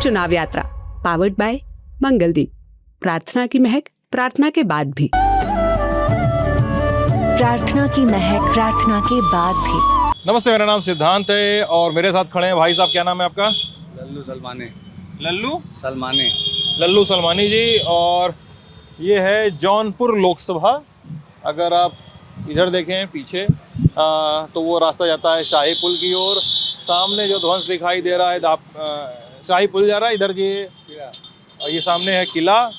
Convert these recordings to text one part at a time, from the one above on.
चुनाव यात्रा powered by Mangaldeep. प्रार्थना की महक प्रार्थना के बाद भी। प्रार्थना की महक प्रार्थना के बाद भी। नमस्ते, मेरा नाम सिद्धांत है और मेरे साथ खड़े हैं भाई साहब। क्या नाम है आपका? लल्लू सलमानी। लल्लू सलमानी। लल्लू सलमानी जी। और ये है जौनपुर लोकसभा। अगर आप इधर देखें पीछे तो वो रास्ता जाता है शाही पुल की ओर। सामने जो ध्वंस दिखाई दे रहा है शाही पुल जा रहा है इधर। ये सामने है किला,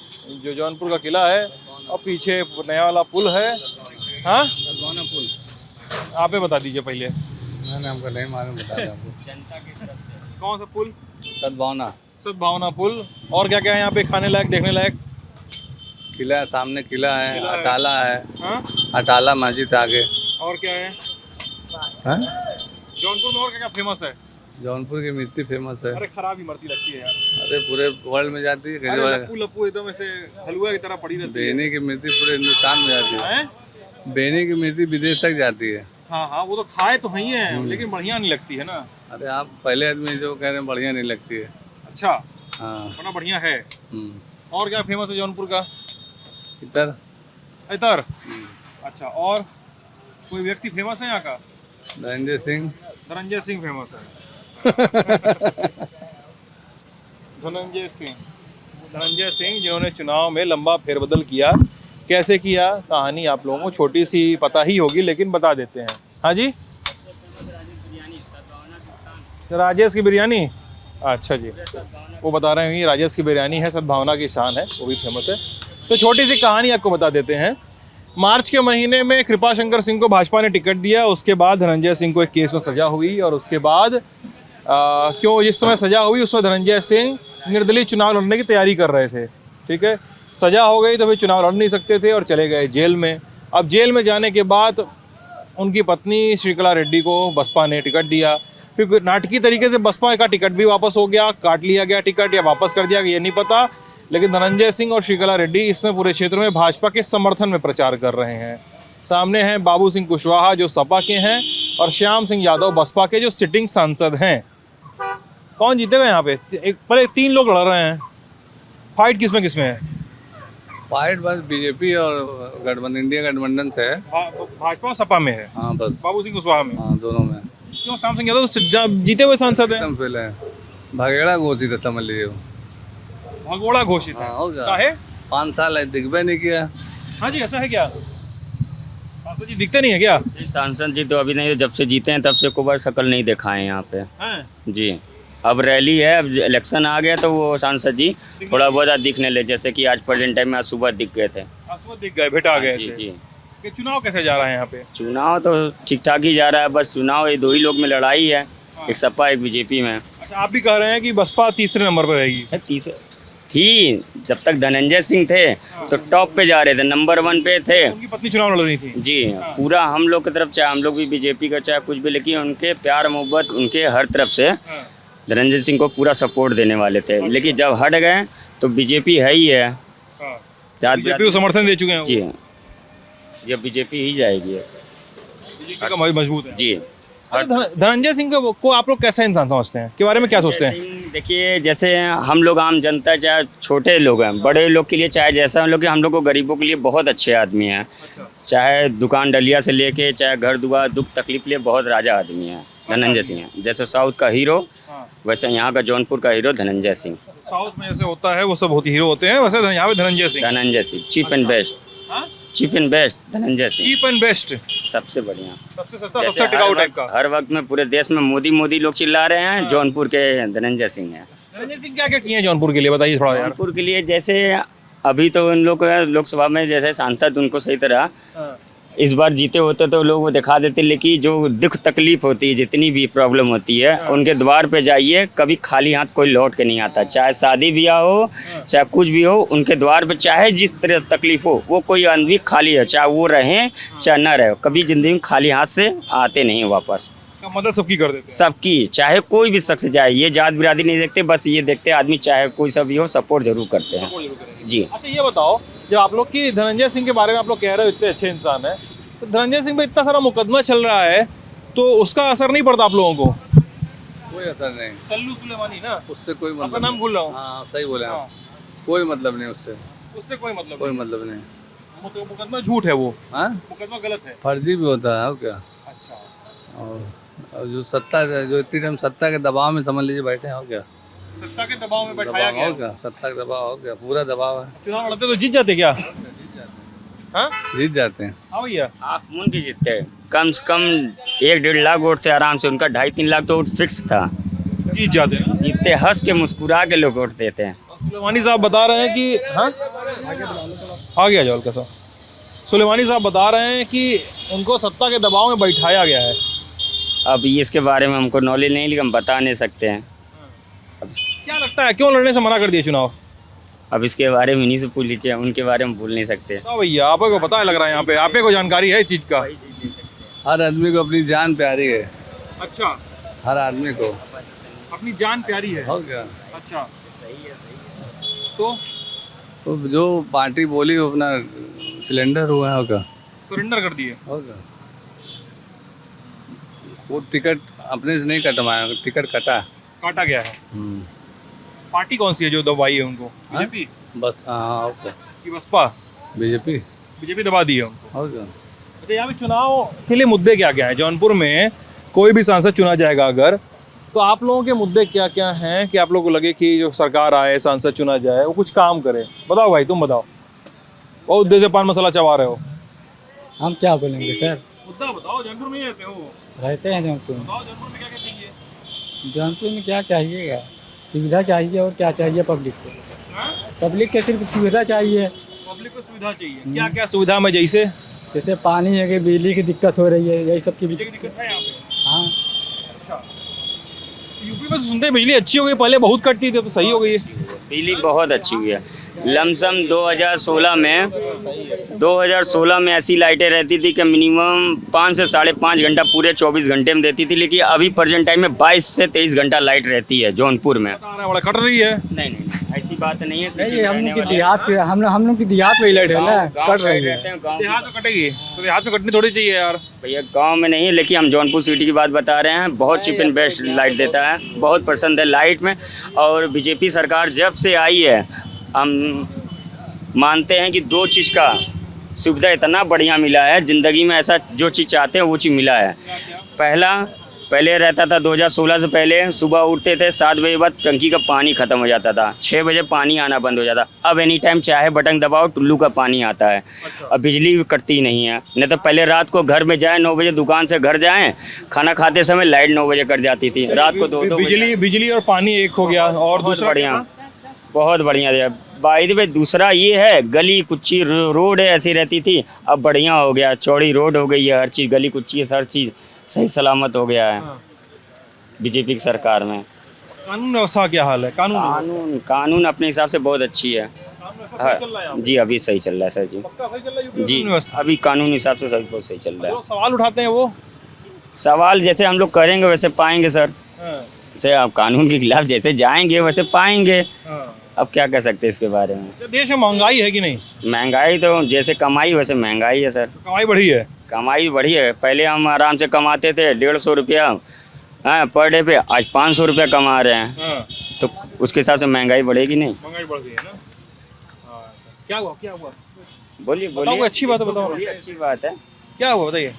जो जौनपुर का किला है, और पीछे नया वाला पुल है। हाँ, सद्भावना पुल। आप ही बता दीजिए पहले। मैंने हमको नहीं मालूम, बता दें आपको। कौन सा पुल? सद्भावना। सद्भावना पुल। और क्या क्या है यहाँ पे खाने लायक, देखने लायक? किला, सामने किला है, अटाला है। हाँ? अटाला मस्जिद आगे। और क्या है हाँ? जौनपुर में? और क्या क्या फेमस है? जौनपुर की मिर्ची फेमस है। अरे खराब ही मरती लगती है यार। अरे पूरे वर्ल्ड में जाती है। अरे लप्पू लप्पू एकदम ऐसे हलवा की तरह पड़ी रहती है। बेनी की मिर्ची पूरे हिंदुस्तान में जाती है। बेनी की मिर्ची विदेश तक जाती है। हाँ हाँ, वो तो खाए तो ही है, लेकिन बढ़िया नहीं लगती है ना। अरे आप पहले आदमी जो कह रहे हैं बढ़िया नहीं लगती है। अच्छा, हाँ। वरना बढ़िया है। और क्या फेमस है जौनपुर का? इधर इतर। अच्छा, और कोई व्यक्ति फेमस है यहाँ का? धनंजय सिंह। धनंजय सिंह फेमस है। धनंजय सिंह जिन्होंने चुनाव में लंबा फेरबदल किया। कैसे किया, कहानी आप लोगों को छोटी सी पता ही होगी, लेकिन बता देते हैं। हाँ जी, राजेश की बिरयानी। अच्छा जी, वो बता रहे हैं राजेश की बिरयानी है, सद्भावना की शान है, वो भी फेमस है। तो छोटी सी कहानी आपको बता देते हैं। मार्च के महीने में कृपाशंकर सिंह को भाजपा ने टिकट दिया। उसके बाद धनंजय सिंह को एक केस में सजा हुई, और उसके बाद क्यों जिस समय सजा हुई उस समय धनंजय सिंह निर्दलीय चुनाव लड़ने की तैयारी कर रहे थे। ठीक है, सजा हो गई तो फिर चुनाव लड़ नहीं सकते थे और चले गए जेल में। अब जेल में जाने के बाद उनकी पत्नी श्रीकला रेड्डी को बसपा ने टिकट दिया। फिर नाटकीय तरीके से बसपा का टिकट भी वापस हो गया, काट लिया गया टिकट या वापस कर दिया, ये नहीं पता। लेकिन धनंजय सिंह और श्रीकला रेड्डी इस समय पूरे क्षेत्र में भाजपा के समर्थन में प्रचार कर रहे हैं। सामने हैं बाबू सिंह कुशवाहा जो सपा के हैं, और श्याम सिंह यादव बसपा के जो सिटिंग सांसद हैं। कौन जीतेगा यहाँ पे? पर 3 लोग लड़ रहे हैं। फाइट किसमें है? फाइट बस बीजेपी और गठबंधन, इंडिया गठबंधन से है। भाजपा और सपा में है। हाँ बस। बाबू सिंह कुशवाहा में। हाँ, दोनों में। क्यों? श्याम सिंह यादव जीते हुए सांसद हैं। एकदम फेल है, भगेड़ा घोषित है, समझ लीजिए। भगोड़ा घोषित है। हाँ, क्या है? 5 साल है, दिखबे नहीं किया। हाँ जी, ऐसा है क्या? सांसद जी दिखते नहीं है क्या? सांसद जी तो अभी नहीं, जब से जीते हैं तब से कोई बार शक्ल नहीं देखा है यहाँ पे। हैं? जी, अब रैली है, अब इलेक्शन आ गया तो वो सांसद जी थोड़ा बहुत दिखने लगे, जैसे कि आज प्रेजेंट टाइम में आज सुबह दिख गए थे। आज सुबह दिख गए, भेटा गए। जी जी। कि चुनाव कैसे जा रहा है यहाँ पे? चुनाव तो ठीक ठाक ही जा रहा है, बस चुनाव ये 2 ही लोग में लड़ाई है, एक सपा एक बीजेपी में। अच्छा, आप भी कह रहे हैं कि बसपा तीसरे नंबर पर रहेगी? तीसरे थी, जब तक धनंजय सिंह थे तो टॉप पे जा रहे थे, नंबर 1 पे थे। उनकी पत्नी चुनाव लड़ रही थी। जी, पूरा हम लोग की तरफ, चाहे हम लोग भी बीजेपी का चाहे कुछ भी, लेकिन उनके प्यार मोहब्बत उनके हर तरफ से धनंजय सिंह को पूरा सपोर्ट देने वाले थे। लेकिन जब हट गए तो बीजेपी है ही है, बीजेपी को समर्थन दे चुके हैं। जी, ये बीजेपी ही जाएगी, बीजेपी का मजबूत है। जी। धनंजय सिंह को आप लोग कैसा इंसान समझते हैं, के बारे में क्या सोचते हैं? देखिए, जैसे हम लोग आम जनता, चाहे छोटे लोग हैं, बड़े लोग के लिए, चाहे जैसा हम लोग, हम लोग को गरीबों के लिए बहुत अच्छे आदमी हैं। चाहे दुकान डलिया से लेके, चाहे घर दुआर दुख तकलीफ लिए बहुत राजा आदमी है धनंजय सिंह है। जैसे साउथ का हीरो, वैसे यहाँ का जौनपुर का हीरो धनंजय सिंह। साउथ में जैसे होता है वो सब हीरो होते हैं, वैसे यहाँ पे Dhananjay Singh cheap and best. Cheap and best Dhananjay Singh. Cheap and best, सबसे बढ़िया, सबसे सस्ता, सबसे टिकाऊ टाइप का। हर वक्त में पूरे देश में मोदी लोग चिल्ला रहे हैं, जौनपुर के धनंजय सिंह है। धनंजय सिंह क्या क्या किए हैं जौनपुर के लिए, बताइए थोड़ा यार। जौनपुर के लिए जैसे अभी तो उन लोग लोकसभा में जैसे सांसद उनको सही तरह इस बार जीते होते तो लोग वो दिखा देते, लेकिन जो दुख तकलीफ होती है, जितनी भी प्रॉब्लम होती है, उनके द्वार पे जाइए, कभी खाली हाथ कोई लौट के नहीं आता। चाहे शादी ब्याह हो, चाहे कुछ भी हो, उनके द्वार पे चाहे जिस तरह तकलीफ हो, वो कोई आदमी खाली है, चाहे वो रहें चाहे ना रहे, कभी जिंदगी में खाली हाथ से आते नहीं वापस। मदद सबकी कर देते हैं। सबकी, चाहे कोई भी शख्स जाए, ये जात बिरादरी नहीं देखते, बस ये देखते आदमी चाहे कोई सा भी हो, सपोर्ट जरूर करते हैं। जी। अच्छा, ये बताओ, जो आप लोग की धनंजय सिंह के बारे में आप लोग कह रहे हो इतने अच्छे इंसान है, तो धनंजय सिंह पे इतना सारा मुकदमा चल रहा है, तो उसका असर नहीं पड़ता आप लोगों को? कोई असर नहीं, सल्लू सुलेमानी ना, उससे कोई आपका मतलब नाम भूल रहा हूँ। हाँ सही बोले हाँ। आप, कोई मतलब नहीं उससे, उससे कोई मतलब कोई नहीं। मतलब नहीं। मुकदमा झूठ है वो, हाँ मुकदमा गलत है। फर्जी भी होता है और क्या। अच्छा, और जो सत्ता, जो इतनी टाइम सत्ता के दबाव में समझ लीजिए बैठे हैं और क्या। सत्ता के दबाव में बैठाया दबाव गया हो क्या, सत्ता का दबाव हो क्या, पूरा दबाव है। चुनाव लड़ते तो जीत जाते क्या? हाँ जीत जाते हैं। हाँ भैया, आप मुन की जीतते हैं, कम से कम 1-1.5 लाख वोट से आराम से, उनका 2.5-3 लाख तो वोट फिक्स था। जीत जाते हैं। जीतते हंस के मुस्कुरा के लोग वोट देते हैं। सुलेमानी साहब बता रहे हैं कि हाँ आगे आ जाओ हल्का सा। सुलेमानी साहब बता रहे हैं कि उनको सत्ता के दबाव में बैठाया गया है। अब इसके बारे में हमको नॉलेज नहीं, लेकिन हम बता नहीं सकते हैं। क्या लगता है क्यों लड़ने से मना कर दिया चुनाव? अब इसके बारे में इन्हीं से पूछ लीजिए, उनके बारे में भूल नहीं सकते। बताओ भैया, आपको पता है लग रहा है यहाँ पे, आपे को जानकारी है इस चीज़ का? हर आदमी को अपनी जान प्यारी है, अच्छा, हर आदमी को। अपनी जान प्यारी है। हो क्या। अच्छा, तो जो पार्टी बोली वो अपना सिलेंडर हुआ है, हो क्या। सरेंडर कर दिए। हो क्या। वो टिकट अपने से नहीं कटवाया, टिकट कटा। काटा गया है। पार्टी कौन सी है जो दबाई है उनको? हाँ? बीजेपी बस हाँ हो क्या। की बसपा? बीजेपी। बीजेपी दबा दी है उनको। हो क्या। अच्छा, यहाँ पे चुनाव के लिए मुद्दे क्या क्या है? जौनपुर में कोई भी सांसद चुना जाएगा अगर, तो आप लोगों के मुद्दे क्या क्या हैं कि आप लोगों को लगे कि जो सरकार आए, सांसद चुना जाए, वो कुछ काम करे? बताओ भाई, तुम बताओ। बहुत देर से पान मसाला चबा रहे हो। हम क्या बोलेंगे सर, मुद्दा बताओ, जौनपुर में ही रहते हो। रहते हैं जौनपुर में। बताओ जौनपुर में क्या क्या चाहिए? जौनपुर में क्या चाहिएगा, सुविधा चाहिए और क्या चाहिए पब्लिक को। हाँ? पब्लिक के सिर्फ सुविधा चाहिए, पब्लिक को सुविधा चाहिए। क्या क्या सुविधा में? जैसे जैसे पानी है कि बिजली की दिक्कत हो रही है, यही सब की बिजली की दिक्कत है यहाँ पे। हाँ। अच्छा, यूपी में तो सुनते हैं बिजली अच्छी हो गई, पहले बहुत कटती थी, तो सही हो गई है। बिजली बहुत अच्छी हुई है। लमसम 2016 में ऐसी लाइटें रहती थी कि मिनिमम 5 से 5.5 घंटा पूरे 24 घंटे में देती थी, लेकिन अभी प्रेजेंट टाइम में 22 से 23 घंटा लाइट रहती है जौनपुर में। बता रहे हैं, बड़ा कट रही है। नहीं ऐसी बात नहीं है। नहीं, हम लोग की देहात से हम लोग की देहात में लाइट है ना, कट रही है। देहात में कटेगी तो देहात में कटनी थोड़ी चाहिए यार। भैया गांव में नहीं, लेकिन हम जौनपुर सिटी की बात बता रहे हैं। बहुत चीप एंड बेस्ट लाइट देता है, बहुत पसंद है लाइट में। और बीजेपी सरकार जब से आई है, हम मानते हैं कि 2 चीज़ का सुविधा इतना बढ़िया मिला है, ज़िंदगी में ऐसा जो चीज़ चाहते हैं वो चीज़ मिला है। पहले रहता था 2016 से पहले सुबह उठते थे 7 बजे बाद टंकी का पानी ख़त्म हो जाता था, 6 बजे पानी आना बंद हो जाता। अब एनी टाइम चाहे बटन दबाओ टुल्लू का पानी आता है। अब बिजली भी कटती नहीं है। नहीं तो पहले रात को घर में जाएँ 9 बजे, दुकान से घर जाएँ, खाना खाते समय लाइट 9 बजे कट जाती थी, रात को 2-2 बजे। बिजली और पानी एक हो गया। और बहुत दूसरा बढ़िया, बहुत बढ़िया दिया। बाय द वे दूसरा ये है, गली कुच्ची रोड है ऐसी रहती थी, अब बढ़िया हो गया, चौड़ी रोड हो गई है, हर चीज़ गली कुच्ची है, हर चीज़ सही सलामत हो गया है बीजेपी की सरकार में। कानून व्यवस्था क्या हाल है? कानून अपने हिसाब से बहुत अच्छी है। जी अभी सही चल रहा है सर जी। जी अभी कानून हिसाब से सही बहुत सही चल रहा है। सवाल उठाते हैं वो सवाल जैसे हम लोग करेंगे वैसे पाएंगे सर। जैसे आप कानून के खिलाफ जैसे जाएंगे वैसे पाएंगे। अब क्या कह सकते हैं इसके बारे में। देश में महंगाई है कि नहीं? महंगाई तो जैसे कमाई वैसे महंगाई है सर। कमाई बढ़ी है? कमाई बढ़ी है। पहले हम आराम से कमाते थे 150 रुपया पर डे पे, आज 500 रुपया कमा रहे हैं। तो उसके हिसाब से महंगाई बढ़ेगी नहीं? महंगाई बढ़ गई है ना। क्या हुआ? बोलिए बताओ, अच्छी बात है, बताओ। अच्छी बात है। क्या हुआ बताइए।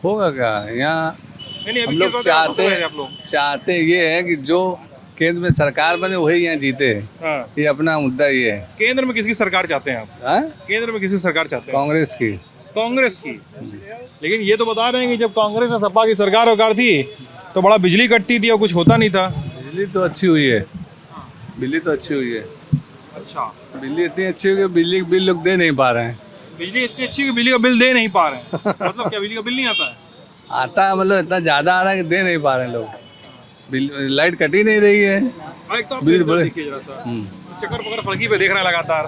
होगा क्या यहाँ, नहीं, हम लोग चाहते ये है कि जो केंद्र में सरकार बने वही यहाँ जीते। ये अपना मुद्दा ये है। केंद्र में किसकी सरकार चाहते हैं आप? केंद्र में किसकी सरकार चाहते हैं? कांग्रेस की। लेकिन ये तो बता रहे हैं कि जब कांग्रेस और सपा की सरकार थी तो बड़ा बिजली कटती थी और कुछ होता नहीं था। बिजली तो अच्छी हुई है। अच्छा, बिजली इतनी अच्छी हुई है, बिजली का बिल लोग दे नहीं पा रहे हैं। बिजली इतनी अच्छी कि बिजली का बिल दे नहीं पा रहे हैं। मतलब क्या बिजली का बिल नहीं आता है? आता है, मतलब इतना ज्यादा आ रहा है कि दे नहीं पा रहे हैं लोग। लाइट कटी नहीं रही है। एक तो बिल बड़े जरा सा चक्कर पकड़ फड़की पे देख रहे हैं लगातार।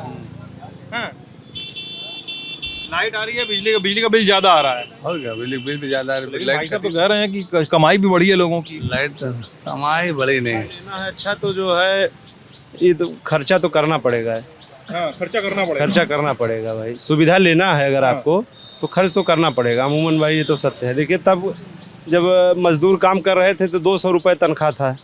लाइट आ रही है, बिजली का बिल ज्यादा आ रहा है। और क्या, बिजली बिल भी ज्यादा आ रहा है। भाई लाइट साहब तो कह रहे हैं कि कमाई भी बढ़ी है लोगों की। लाइट तो कमाई बढ़ी नहीं। अच्छा तो जो है ये तो खर्चा तो करना पड़ेगा। खर्चा करना पड़ेगा भाई। सुविधा लेना है अगर आपको तो खर्च तो करना पड़ेगा अमूमन भाई, ये तो सत्य है। देखिए तब जब मजदूर काम कर रहे थे तो 200 रुपये तनख्वाह था।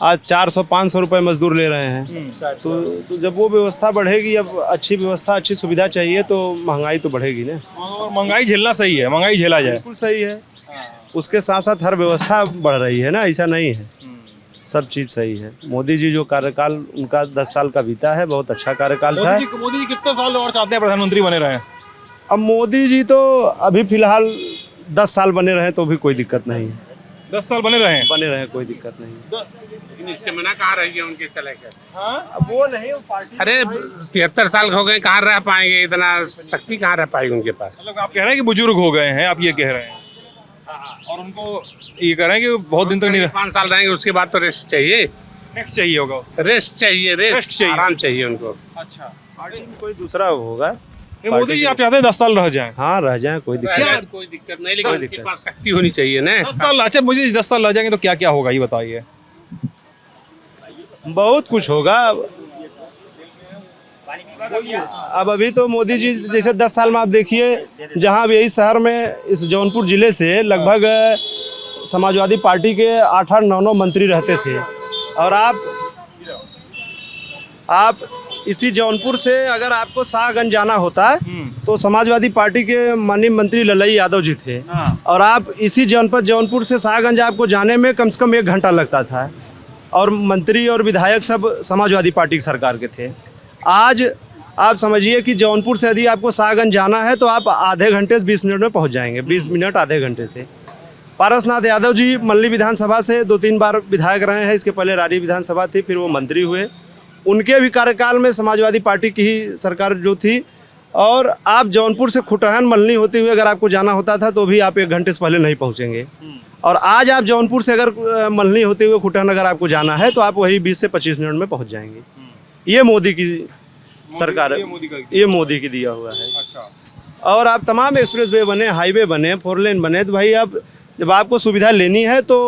आज 400-500 रुपये मजदूर ले रहे हैं। तो जब वो व्यवस्था बढ़ेगी, अब अच्छी व्यवस्था, अच्छी सुविधा चाहिए तो महंगाई तो बढ़ेगी ना। और महंगाई झेलना सही है, महंगाई झेला जाए। बिल्कुल सही है। उसके साथ साथ हर व्यवस्था बढ़ रही है ना, ऐसा नहीं है। सब चीज़ सही है। मोदी जी जो कार्यकाल उनका 10 साल का बीता है, बहुत अच्छा कार्यकाल था। मोदी जी कितने साल और चाहते हैं प्रधानमंत्री बने रहे? अब मोदी जी तो अभी फिलहाल 10 साल बने रहे तो भी कोई दिक्कत नहीं है। 10 साल बने रहे? बने रहे, कोई दिक्कत नहीं। इसके मना कहाँ रहेगी उनके चले कर? अब वो नहीं, पार्टी अरे 73 साल हो गए, कहाँ रह पाएंगे? इतना शक्ति कहाँ रह पाएगी उनके पास? मतलब आप कह रहे हैं कि बुजुर्ग हो गए हैं, आप ये कह रहे हैं, और उनको ये कह रहे हैं कि बहुत दिन तक नहीं 5 साल रहेंगे, उसके बाद तो रेस्ट चाहिए। नेक्स्ट चाहिए होगा, रेस्ट चाहिए, रेस्ट चाहिए, आराम चाहिए उनको। अच्छा, आगे कोई दूसरा होगा। मोदी जी आप चाहते हैं 10 साल रह जाएं? हाँ, रह जाए, कोई दिक्कत कोई दिक्कत नहीं, लेकिन उनके पास शक्ति होनी चाहिए ना। 10 साल। अच्छा, मुझे 10 साल रह जाएंगे तो क्या क्या होगा ये बताइए। बहुत कुछ होगा। अब अभी तो मोदी जी जैसे 10 साल में आप देखिए, जहाँ अब यही शहर में इस जौनपुर जिले से लगभग समाजवादी पार्टी के 8-8, 9-9 मंत्री रहते थे। और आप इसी जौनपुर से अगर आपको शाहगंज जाना होता तो समाजवादी पार्टी के माननीय मंत्री ललई यादव जी थे। और आप इसी जौनपुर से शाहगंज आपको जाने में कम से कम 1 घंटा लगता था। और मंत्री और विधायक सब समाजवादी पार्टी की सरकार के थे। आज आप समझिए कि जौनपुर से यदि आपको शाहगंज जाना है तो आप आधे घंटे से 20 मिनट में पहुंच जाएंगे। 20 मिनट आधे घंटे से। पारसनाथ यादव जी मल्ली विधानसभा से 2-3 बार विधायक रहे हैं। इसके पहले रारी विधानसभा थी, फिर वो मंत्री हुए। उनके भी कार्यकाल में समाजवादी पार्टी की ही सरकार जो थी। और आप जौनपुर से खुटहन मल्ली होते हुए अगर आपको जाना होता था तो भी आप 1 घंटे से पहले नहीं पहुँचेंगे। और आज आप जौनपुर से अगर मल्ली होते हुए खुटहन अगर आपको जाना है तो आप वही 20 से 25 मिनट में पहुँच जाएंगे। ये मोदी की सरकार है, ये मोदी की दिया हुआ है। अच्छा। और आप तमाम एक्सप्रेस वे बने, हाईवे बने, 4 लेन बने, तो भाई अब जब आपको सुविधा लेनी है तो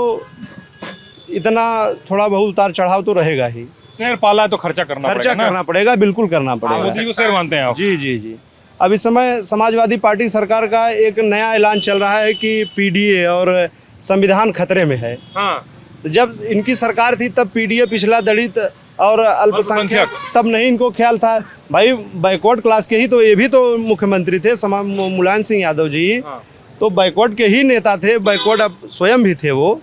इतना थोड़ा बहुत उतार चढ़ाव तो रहेगा ही। शेर पाला है तो खर्चा करना पड़ेगा, बिल्कुल करना पड़ेगा। मोदी को शेर मानते हैं आप? जी जी जी। अब इस समय समाजवादी पार्टी सरकार का एक नया ऐलान चल रहा है कि पीडीए और संविधान खतरे में है। हाँ। तो जब इनकी सरकार थी तब पीडीए, पिछड़ा दलित और अल्पसंख्यक, तब नहीं इनको ख्याल था। भाई बैकवर्ड क्लास के ही तो ये भी तो मुख्यमंत्री थे, मुलायम सिंह यादव जी। हाँ। तो बैकवर्ड के ही नेता थे, बैकवर्ड अब स्वयं भी थे वो।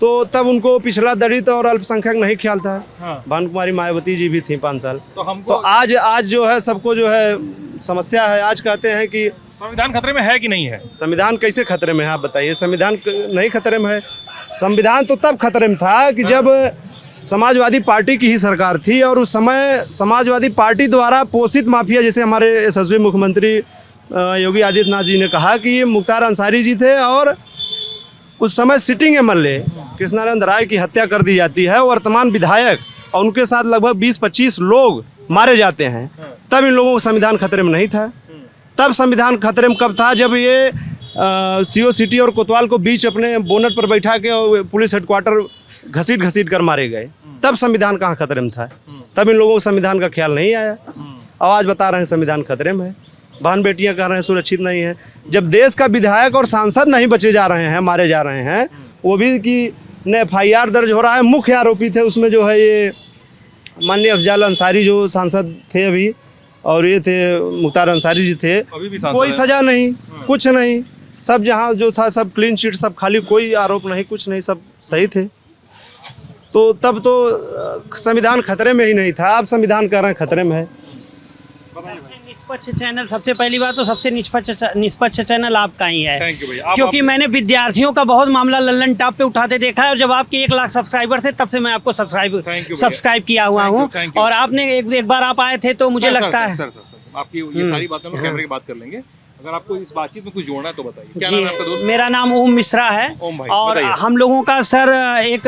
तो तब उनको पिछड़ा दलित और अल्पसंख्यक नहीं ख्याल था। हाँ। भानुकुमारी मायावती जी भी थी 5 साल। तो आज जो है सबको जो है समस्या है। आज कहते हैं कि संविधान खतरे में है कि नहीं है? संविधान कैसे खतरे में है आप बताइए? संविधान नहीं खतरे में है। संविधान तो तब खतरे में था कि जब समाजवादी पार्टी की ही सरकार थी। और उस समय समाजवादी पार्टी द्वारा पोषित माफिया, जैसे हमारे यशस्वी मुख्यमंत्री योगी आदित्यनाथ जी ने कहा कि ये मुख्तार अंसारी जी थे। और उस समय सिटिंग एमएलए कृष्णानंद राय की हत्या कर दी जाती है। वर्तमान विधायक और उनके साथ लगभग 20-25 लोग मारे जाते हैं। तब इन लोगों को संविधान खतरे में नहीं था। तब संविधान खतरे में कब था? जब ये सीओ सिटी और कोतवाल को बीच अपने बोनट पर बैठा के और पुलिस हेडक्वार्टर घसीट कर मारे गए। तब संविधान कहाँ खतरे में था? तब इन लोगों को संविधान का ख्याल नहीं आया। आज बता रहे हैं संविधान खतरे में है। बहन बेटियां कह रहे हैं सुरक्षित नहीं है। जब देश का विधायक और सांसद नहीं बचे जा रहे हैं, मारे जा रहे हैं, वो भी कि FIR दर्ज हो रहा है। मुख्य आरोपी थे उसमें जो है ये माननीय अफजाल अंसारी जो सांसद थे अभी, और ये थे मुख्तार अंसारी जी थे। कोई सजा नहीं, कुछ नहीं। सब जहाँ जो था सब क्लीन चिट, सब खाली, कोई आरोप नहीं, कुछ नहीं, सब सही थे। तो तब तो संविधान खतरे में ही नहीं था। अब संविधान कह रहे हैं खतरे में है। निष्पक्ष चैनल, सबसे पहली बात तो सबसे निष्पक्ष चैनल आपका ही है। थैंक यू भैया। क्योंकि मैंने विद्यार्थियों का बहुत मामला लल्लन टॉप पे उठाते देखा है। और जब आपके 1 लाख सब्सक्राइबर थे तब से मैं आपको सब्सक्राइब किया हुआ हूँ। और आपने एक बार आप आए थे तो मुझे लगता है सर आपकी ये सारी बातें हम कैमरे की बात कर लेंगे। अगर आपको इस बातचीत में कुछ जोड़ना है तो बताइए। क्या नाम है आपका दोस्त? मेरा नाम ओम मिश्रा है। ओम भाई, और बताइए। हम लोगों का सर एक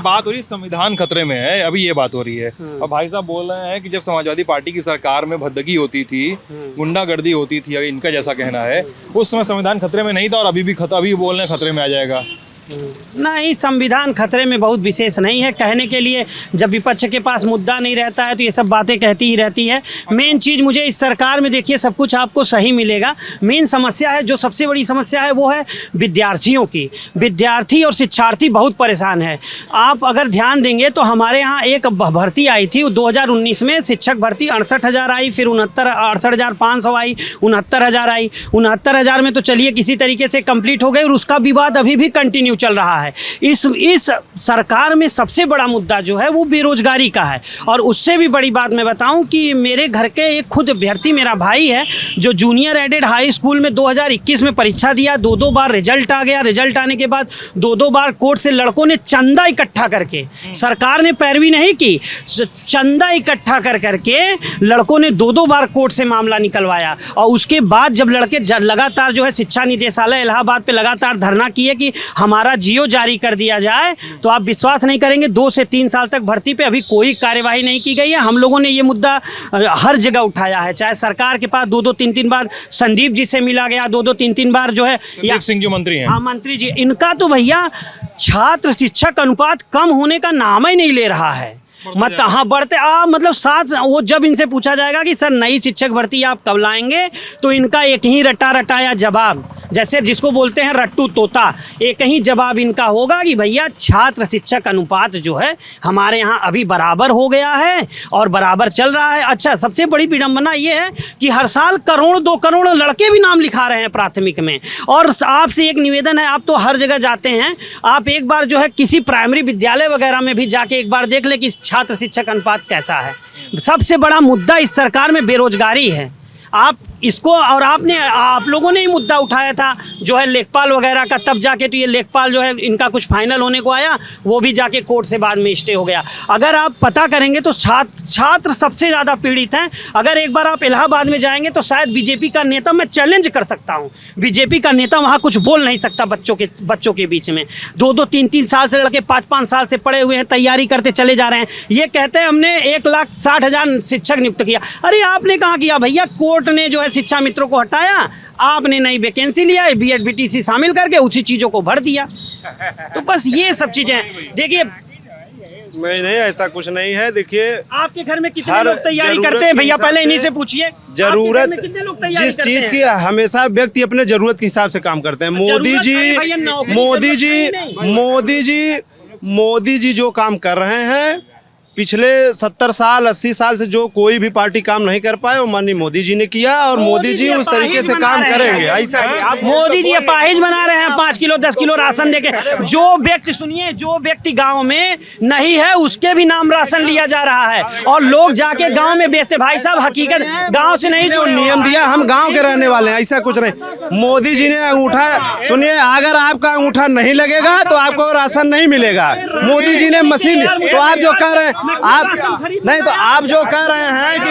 बात हो रही है, संविधान खतरे में है, अभी ये बात हो रही है। और भाई साहब बोल रहे हैं कि जब समाजवादी पार्टी की सरकार में भद्दगी होती थी, गुंडागर्दी होती थी, इनका जैसा कहना है, उस समय संविधान खतरे में नहीं था और अभी भी अभी बोल रहे हैं खतरे में आ जाएगा। नहीं, संविधान खतरे में बहुत विशेष नहीं है कहने के लिए। जब विपक्ष के पास मुद्दा नहीं रहता है तो ये सब बातें कहती ही रहती है। मेन चीज़ मुझे इस सरकार में देखिए सब कुछ आपको सही मिलेगा। मेन समस्या है, जो सबसे बड़ी समस्या है वो है विद्यार्थियों की। विद्यार्थी और शिक्षार्थी बहुत परेशान है। आप अगर ध्यान देंगे तो हमारे यहाँ एक भर्ती आई थी 2019 में, शिक्षक भर्ती 68,000 आई, फिर 68,500 आई, 69,000 आई। 69,000 में तो चलिए किसी तरीके से कंप्लीट हो गई और उसका विवाद अभी भी कंटिन्यू चल रहा है। इस सरकार में सबसे बड़ा मुद्दा जो है वो बेरोजगारी का है। और उससे भी बड़ी बात मैं बताऊं कि मेरे घर के एक खुद अभ्यर्थी मेरा भाई है जो जूनियर एडेड हाई स्कूल में 2021 में परीक्षा दिया, 2 बार रिजल्ट आ गया। रिजल्ट आने के बाद 2 बार कोर्ट से लड़कों ने चंदा इकट्ठा करके, सरकार ने पैरवी नहीं की, चंदा इकट्ठा करके लड़कों ने 2 बार कोर्ट से मामला निकलवाया। और उसके बाद जब लड़के लगातार जो है शिक्षा निदेशालय इलाहाबाद पे लगातार धरना किए कि हमारा जियो जारी कर दिया जाए, तो आप विश्वास नहीं करेंगे 2 से 3 साल तक भर्ती पे अभी कोई कार्यवाही नहीं की गई है। हम लोगों ने ये मुद्दा हर जगह उठाया है, चाहे सरकार के पास 2-2, 3-3 बार संदीप जी से मिला गया, 2-2, 3-3 बार जो है सिंह जो मंत्री हैं, हाँ मंत्री जी, इनका तो भैया छात्र शिक्षक अनुपात कम होने का नाम ही नहीं ले रहा है। हाँ बढ़ते मतलब साथ वो जब इनसे पूछा जाएगा कि सर नई शिक्षक भर्ती आप कब लाएंगे, तो इनका एक ही रटाया जवाब, जैसे जिसको बोलते हैं रट्टू तोता, एक ही जवाब इनका होगा कि भैया छात्र शिक्षक अनुपात जो है हमारे यहाँ अभी बराबर हो गया है और बराबर चल रहा है। अच्छा, सबसे बड़ी विडंबना ये है कि हर साल 1-2 करोड़ लड़के भी नाम लिखा रहे हैं प्राथमिक में। और आपसे एक निवेदन है, आप तो हर जगह जाते हैं, आप एक बार जो है किसी प्राइमरी विद्यालय वगैरह में भी जाके एक बार देख ले कि छात्र शिक्षक अनुपात कैसा है। सबसे बड़ा मुद्दा इस सरकार में बेरोजगारी है। आप इसको, और आप लोगों ने ही मुद्दा उठाया था जो है लेखपाल वगैरह का, तब जाके तो ये लेखपाल जो है इनका कुछ फाइनल होने को आया, वो भी जाके कोर्ट से बाद में स्टे हो गया। अगर आप पता करेंगे तो छात्र सबसे ज़्यादा पीड़ित हैं। अगर एक बार आप इलाहाबाद में जाएंगे तो शायद बीजेपी का नेता, मैं चैलेंज कर सकता हूँ, बीजेपी का नेता वहाँ कुछ बोल नहीं सकता बच्चों के बीच में। 2-2, 3-3 साल से लड़के 5-5 साल से पढ़े हुए हैं, तैयारी करते चले जा रहे हैं। ये कहते हैं हमने 1,60,000 शिक्षक नियुक्त किया। अरे आपने कहाँ किया भैया? कोर्ट ने जो है शिक्षा मित्रों को हटाया, आपने नई वैकेंसी लिया, बीएड बीटीसी शामिल करके उसी चीजों को भर दिया। तो बस ये सब चीजें देखिए। नहीं, ऐसा कुछ नहीं है। देखिए, आपके घर में कितने लोग तैयारी करते हैं भैया? पहले इन्हीं से पूछिए। जरूरत जिस चीज की हमेशा व्यक्ति अपने जरूरत के हिसाब से काम करते हैं। मोदी जी जो काम कर रहे हैं पिछले 70 साल 80 साल से, जो कोई भी पार्टी काम नहीं कर पाए वो माननीय मोदी जी ने किया, और मोदी जी उस तरीके से काम करेंगे। ऐसा मोदी जी अपाहिज बना रहे हैं 5 किलो 10 किलो राशन देके। जो व्यक्ति, सुनिए, जो व्यक्ति गांव में नहीं है उसके भी नाम राशन लिया जा रहा है और लोग जाके गांव में बेचते। भाई साहब, हकीकत गांव से नहीं, जो नियम दिया, हम गाँव के रहने वाले हैं, ऐसा कुछ नहीं। मोदी जी ने अंगूठा, सुनिए, अगर आपका अंगूठा नहीं लगेगा तो आपको राशन नहीं मिलेगा। मोदी जी ने मशीन, तो आप जो कह रहे हैं, आप नहीं, तो आप जो कह रहे हैं कि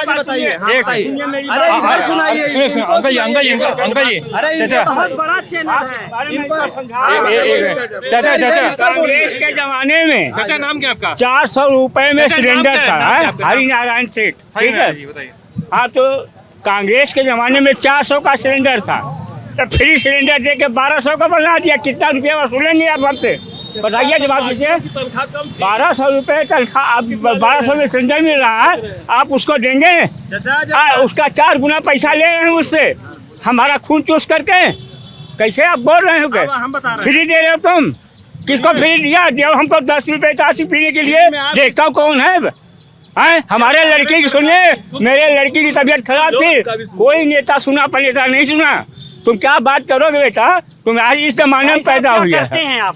बताइए, अरे सुनाइए, अंकल जी, बहुत बड़ा चैनल है। चाचा कांग्रेस के जमाने में चाचा, नाम क्या आपका? 400 रुपए में सिलेंडर था, हरिनारायण सेठ, ठीक है। हाँ, तो कांग्रेस के जमाने में 400 का सिलेंडर था, तो फ्री सिलेंडर दे के 1200 का बना दिया। कितना रुपया वसूलेंगे आप हमसे? बताइए, जवाब दीजिए। 1200 रुपये तनख्वाह, आप 1200 में सिलेंडर मिल रहा है, आप उसको देंगे? उसका 4 गुना पैसा ले रहे हैं उससे, हमारा खून चूस करके। कैसे आप बोल रहे हो? फ्री दे रहे हो तुम? किसको फ्री दिया? दिया हमको 10 रुपये चाची पीने के लिए। देखता हूँ कौन है। हमारे लड़के की, सुनिए, मेरे लड़की की तबीयत खराब थी, कोई नेता सुना, पर नेता नहीं सुना। तुम क्या बात करोगे बेटा? तुम आज इस जमाने में पैदा हुई है, आप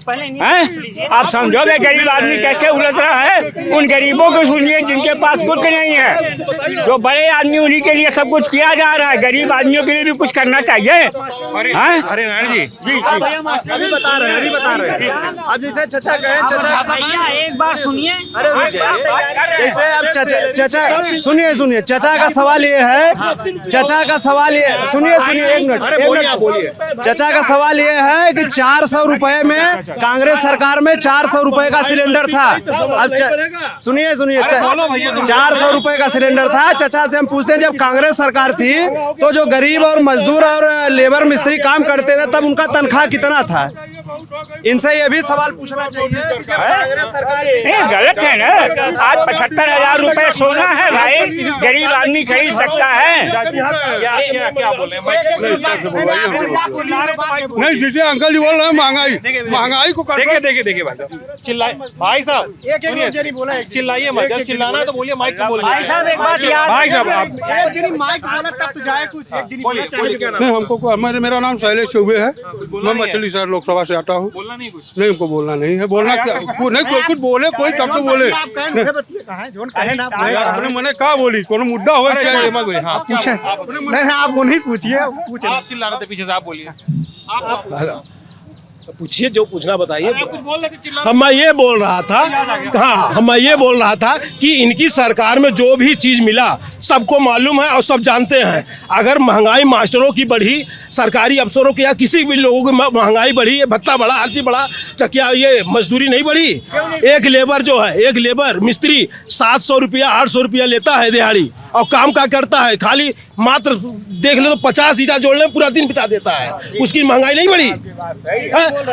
समझोगे गरीब आदमी कैसे उलझ रहा है? उन गरीबों को सुनिए जिनके पास कुछ नहीं है, जो बड़े आदमी, उन्हीं के लिए सब कुछ किया जा रहा है। गरीब आदमियों के लिए भी कुछ करना चाहिए। अरे नारायण जी, अभी बता रहे हैं। अब जैसे चचा कहे, चचा भैया एक बार सुनिए, जैसे अब चचा सुनिए, चचा का सवाल ये है, सुनिए 1 मिनट, चचा का सवाल सवाल ये है कि 400 रुपए में कांग्रेस सरकार में 400 रुपए का सिलेंडर था। अब सुनिए 400 रुपए का सिलेंडर था। चचा से हम पूछते हैं, जब कांग्रेस सरकार थी तो जो गरीब और मजदूर और लेबर मिस्त्री काम करते थे तब उनका तनख्वाह कितना था? इनसे ये भी सवाल पूछना चाहिए कि जब कांग्रेस सरकार गलत है ना। आज 75,000 रुपए सोना है भाई, गरीब आदमी खरीद सकता है। क्या बोल रहे हैं? नहीं, जिसे अंकल जी बोल रहे हैं महंगाई को देखिए भाई साहब, चिल्लाए भाई साहब, चिल्लाइए मत, जब चिल्लाना है तो बोलिए, माइक पे बोलिए। भाई साहब एक बात याद भाई साहब आप नहीं, हमको मेरा नाम शैलेश चौबे है, मैं मछली शहर लोकसभा से आता हूँ। बोलना नहीं कुछ, नहीं, हमको बोलना नहीं है। बोलना क्या नहीं, कुछ बोले, कोई तब तो बोले। आपने मैंने कहा बोली, कोनो मुद्दा हो मत बोलिए। हाँ पूछे नहीं, आप वो नहीं पूछिए, आप चिल्ला रहे थे पीछे से, आप बोलिए। पूछिए, जो पूछना बताइए। कुछ बोल रहे थे, चिल्ला मैं ये बोल रहा था, हाँ, मैं ये बोल रहा था कि इनकी सरकार में जो भी चीज मिला सबको मालूम है और सब जानते हैं। अगर महंगाई मास्टरों की बढ़ी, सरकारी अफसरों की या किसी भी लोगों की महंगाई बढ़ी, भत्ता बढ़ा, हर चीज बढ़ा, तो क्या ये मजदूरी नहीं बढ़ी? एक लेबर जो है, एक लेबर मिस्त्री 700 रुपया 800 रुपया लेता है दिहाड़ी, और काम क्या करता है? खाली मात्र देख लो तो 50 ईटा जोड़ने पूरा दिन बिता देता है। उसकी महंगाई नहीं बढ़ी है?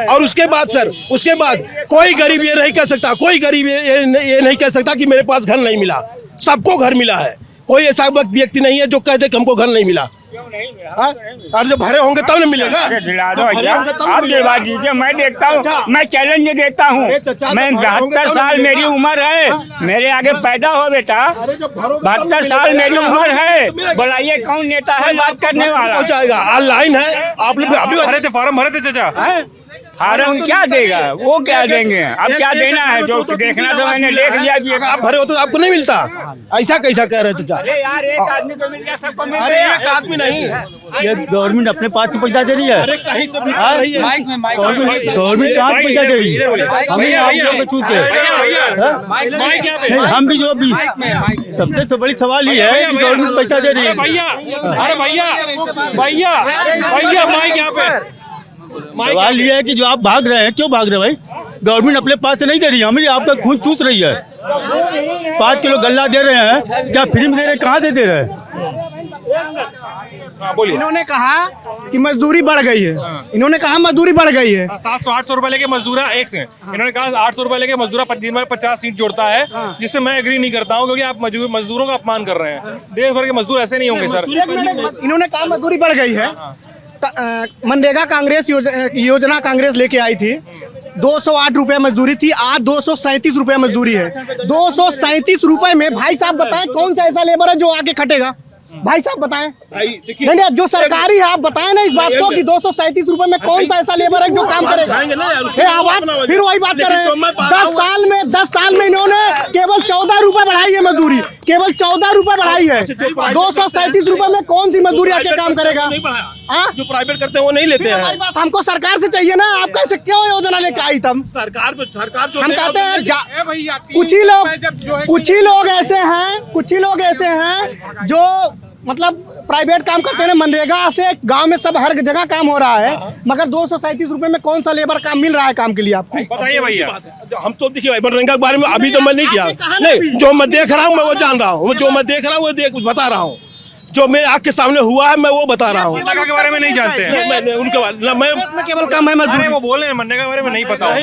और उसके बाद सर, उसके बाद कोई गरीब ये नहीं कह सकता, कोई गरीब ये नहीं कह सकता कि मेरे पास घर नहीं मिला। सबको घर मिला है। कोई ऐसा व्यक्ति नहीं है जो कह दे कि हमको घर नहीं मिला। और जब भरे होंगे तब न मिलेगा। आप दिलवा दीजिए, मैं देखता हूँ, मैं चैलेंज देता हूँ। मैं 72 साल मेरी उम्र है, मेरे आगे पैदा हो बेटा। 72 साल मेरी उम्र है, बुलाइए कौन नेता है बात करने वाला? पहुंचाएगा, ऑनलाइन है। आप लोग अभी भरे थे, फॉर्म भरे थे चाचा? फार्म क्या देगा? वो क्या देंगे? अब क्या देना है? जो देखना तो मैंने देख लिया कि आप भरे हो तो आपको नहीं मिलता। ऐसा कैसा कह रहे चाचा? यार एक आदमी को मिल गया, सबको मिल अरे गया। एक आदमी नहीं, ये गवर्नमेंट अपने पास से पैसा दे रही है। अरे कहीं से भी आ रही है। गवर्नमेंट कहाँ से पैसा दे रही है? हमें आप लोगों को छूट है। नहीं, हम भी जो भी सबसे तो बड़ी सवाल ये है कि गवर्नमेंट पैसा दे रही है। अरे भैया माइक यहाँ पे। सवाल ये है कि जो आप भाग रहे हैं, क्यों भाग रहे हैं भाई? गवर्नमेंट अपने पास से नहीं दे रही है, हमें आपका खून चूस रही है। 5 किलो गल्ला दे रहे हैं, क्या फ्री में दे रहे हैं? कहाँ से दे रहे हैं? बोलिए। इन्होंने कहा कि मजदूरी बढ़ गई है। इन्होंने कहा मजदूरी बढ़ गई है। 700-800 रुपए लेके मजदूरा एक से, इन्होंने कहा 800 रुपए लेके मजदूरा दिन में 50 सीट जोड़ता है, जिससे मैं एग्री नहीं करता हूँ, क्योंकि आप मजदूरों का अपमान कर रहे हैं। देश भर के मजदूर ऐसे नहीं होंगे सर। इन्होंने कहा मजदूरी बढ़ गई है। मनरेगा कांग्रेस योजना कांग्रेस लेके आई थी, 208 रुपए मजदूरी थी, आज 237 रुपए मजदूरी है। 237 रुपए में भाई साहब बताएं कौन सा ऐसा लेबर है जो आके खटेगा? भाई साहब बताएं। नहीं, जो सरकारी है आप बताएं ना इस बात को कि 237 रुपए में कौन सा ऐसा लेबर है जो काम करेगा? फिर वही बात कर रहे हैं। 10 साल में इन्होंने केवल 14 रुपए बढ़ाई है मजदूरी, केवल 14 रुपए बढ़ाई है। 237 रुपए में कौन सी मजदूरी आके काम करेगा? जो प्राइवेट करते हैं वो नहीं लेते हैं। हमारी बात हमको सरकार से चाहिए ना। आप कैसे क्यों योजना लेके आई? तब सरकार जो हम कहते हैं कुछ ही लोग ऐसे हैं जो मतलब प्राइवेट काम करते हैं। मनरेगा से गांव में सब हर जगह काम हो रहा है, मगर 237 रुपए में कौन सा लेबर काम मिल रहा है काम के लिए आपको? बताइए भैया। हम तो देखिए मनरेगा के बारे में अभी तो मैं नहीं किया, नहीं, जो मैं देख रहा हूँ मैं वो जान रहा हूँ, जो मैं देख रहा हूँ वो बता रहा हूँ, जो मेरे आँख के सामने हुआ है मैं वो बता रहा हूँ। मनरेगा के बारे में नहीं जानते हैं? मैं उनके बारे में केवल काम है मजदूरी। वो बोल रहे हैं मनरेगा के बारे में नहीं पता है।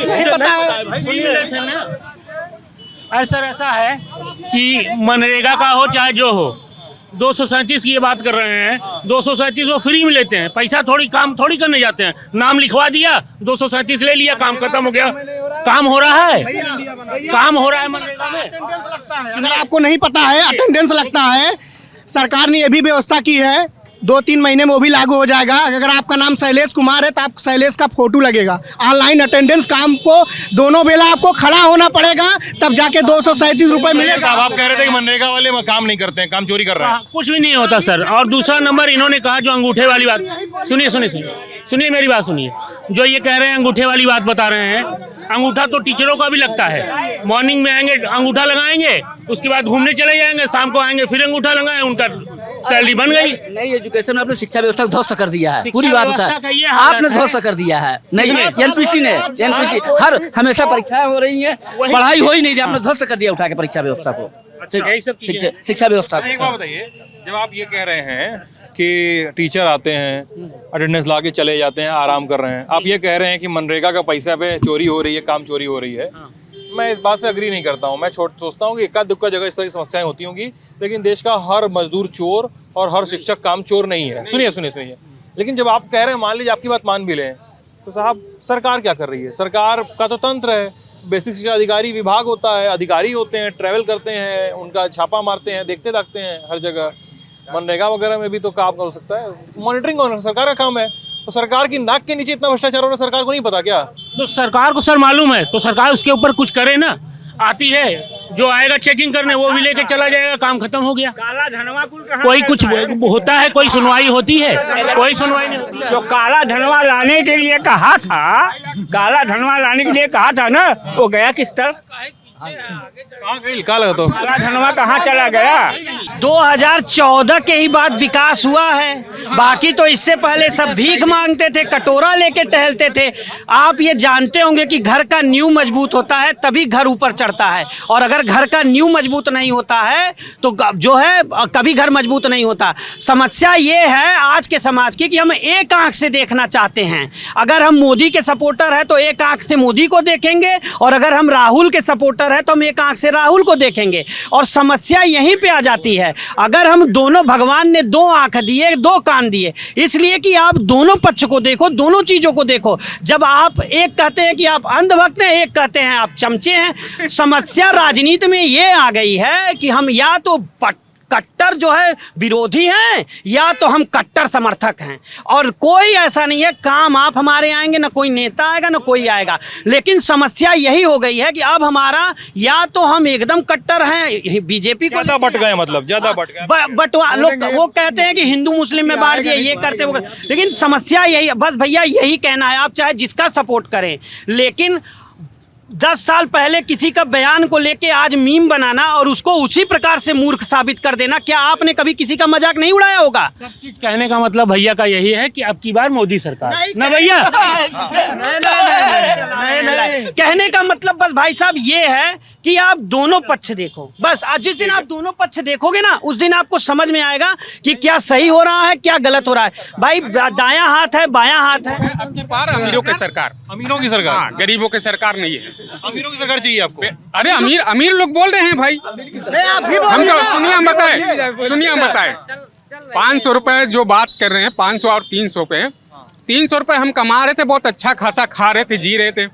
सर ऐसा है कि मनरेगा का हो चाहे जो हो, 237 की ये बात कर रहे हैं। 237 वो फ्री में लेते हैं, पैसा काम थोड़ी करने जाते हैं। नाम लिखवा दिया, 237 ले लिया, काम खत्म हो गया। काम हो रहा है, काम हो रहा है मनरेगा में। अगर आपको नहीं पता है, अटेंडेंस लगता है। सरकार ने ये भी व्यवस्था की है, 2-3 महीने में वो भी लागू हो जाएगा। अगर आपका नाम शैलेश कुमार है तो आप शैलेश का फोटो लगेगा। ऑनलाइन अटेंडेंस काम को दोनों बेला आपको खड़ा होना पड़ेगा, तब जाके 237 रुपए मिलेगा। साहब आप कह रहे थे कि मनरेगा वाले काम नहीं करते हैं, काम चोरी कर रहे हैं। कुछ भी नहीं होता सर। और दूसरा नंबर इन्होंने कहा जो अंगूठे वाली बात, सुनिए मेरी बात सुनिए। जो ये कह रहे हैं अंगूठे वाली बात बता रहे हैं, अंगूठा तो टीचरों का भी लगता है। मॉर्निंग में आएंगे अंगूठा लगाएंगे, उसके बाद घूमने चले जाएंगे, शाम को आएंगे फिर अंगूठा लगाएं, उनका सैलरी बन गई। नई एजुकेशन में आपने शिक्षा व्यवस्था को ध्वस्त कर दिया है, शिक्षा पूरी बात व्यवस्था होता का ये है हालत आपने है। ध्वस्त कर दिया है। नहीं एनपीसी ने हर हमेशा परीक्षाएं हो रही हैं, पढ़ाई हो ही नहीं रही, आपने ध्वस्त कर दिया उठा के परीक्षा व्यवस्था को, यही सब चीजें। शिक्षा व्यवस्था एक बात बताइए, जब आप ये कह रहे हैं कि टीचर आते हैं अटेंडेंस ला के चले जाते हैं, आराम कर रहे हैं, आप ये कह रहे हैं कि मनरेगा का पैसा पे चोरी हो रही है, काम चोरी हो रही है, मैं इस बात से अग्री नहीं करता हूँ। मैं सोचता हूँ कि इक्का दुक्का जगह इस तरह की समस्याएं होती होंगी, लेकिन देश का हर मजदूर चोर और हर शिक्षक काम चोर नहीं है। सुनिए सुनिए सुनिए, लेकिन जब आप कह रहे हैं, मान लीजिए आपकी बात मान भी लें, तो साहब सरकार क्या कर रही है? सरकार का तो तंत्र है, बेसिक शिक्षा अधिकारी विभाग होता है, अधिकारी होते हैं, ट्रैवल करते हैं, उनका छापा मारते हैं, देखते दाखते हैं हर जगह। मनरेगा वगैरह में भी तो काम हो सकता है, मॉनिटरिंग सरकार का काम है। तो सरकार की नाक के नीचे इतना भ्रष्टाचार हो रहा है, सरकार को नहीं पता क्या? तो सरकार को सर मालूम है, तो सरकार उसके ऊपर कुछ करे ना। आती है, जो आएगा चेकिंग करने वो भी लेके चला जाएगा, काम खत्म हो गया। काला धनवा कोई कुछ होता है, कोई सुनवाई होती है? कोई सुनवाई नहीं होती है। जो काला धनवा लाने के लिए कहा था, काला धनवा लाने के लिए कहा था ना, वो गया किस तरफ? कहाँ गई? कहाँ लगा? तो काला धनवा कहाँ चला गया? 2014 के ही बाद विकास हुआ है, बाकी तो इससे पहले सब भीख मांगते थे, कटोरा लेके टहलते थे। आप ये जानते होंगे कि घर का नींव मजबूत होता है तभी घर ऊपर चढ़ता है, और अगर घर का नींव मजबूत नहीं होता है तो जो है कभी घर मजबूत नहीं होता। समस्या ये है आज के समाज की कि हम एक आंख से देखना चाहते हैं। अगर हम मोदी के सपोर्टर हैं तो एक आंख से मोदी को देखेंगे, और अगर हम राहुल के सपोर्टर है तो हम एक आंख से राहुल को देखेंगे। और समस्या यहीं पे आ जाती है, अगर हम दोनों, भगवान ने दो आंख दिए, दो कान दिए, इसलिए कि आप दोनों पक्ष को देखो, दोनों चीजों को देखो। जब आप एक कहते हैं कि आप अंधभक्त हैं, एक कहते हैं आप चमचे हैं। समस्या राजनीति में ये आ गई है कि हम या तो कट्टर जो है विरोधी हैं, या तो हम कट्टर समर्थक हैं, और कोई ऐसा नहीं है काम आप हमारे आएंगे, ना कोई नेता आएगा ना कोई आएगा। लेकिन समस्या यही हो गई है कि अब हमारा या तो हम एकदम कट्टर हैं, बीजेपी को ज्यादा बट गए, मतलब ज्यादा बट गए, बटवा लोग वो कहते हैं कि हिंदू मुस्लिम में बांट दिए, ये करते वो करते। लेकिन समस्या यही है, बस भैया यही कहना है, आप चाहे जिसका सपोर्ट करें, लेकिन 10 साल पहले किसी का बयान को लेके आज मीम बनाना और उसको उसी प्रकार से मूर्ख साबित कर देना, क्या आपने कभी किसी का मजाक नहीं उड़ाया होगा? सब चीज कहने का मतलब भैया का यही है कि अब की बार मोदी सरकार ना भैया। कहने का मतलब बस भाई साहब ये है कि आप दोनों पक्ष देखो, बस आज जिस दिन आप दोनों पक्ष देखोगे ना, उस दिन आपको समझ में आएगा कि क्या सही हो रहा है, क्या गलत हो रहा है। भाई दायां हाथ है, बायां हाथ है। अब की बार अमीरों की सरकार, अमीरों की सरकार, हाँ, गरीबों की सरकार नहीं है। अमीरों की सरकार चाहिए आपको? अरे अमीर लोग बोल रहे हैं भाई, हम तो सुनिए हम बताए 500 रुपए जो बात कर रहे हैं, 500 और 300 पे, 300 रुपए हम कमा रहे थे, बहुत अच्छा खासा खा रहे थे, जी रहे थे,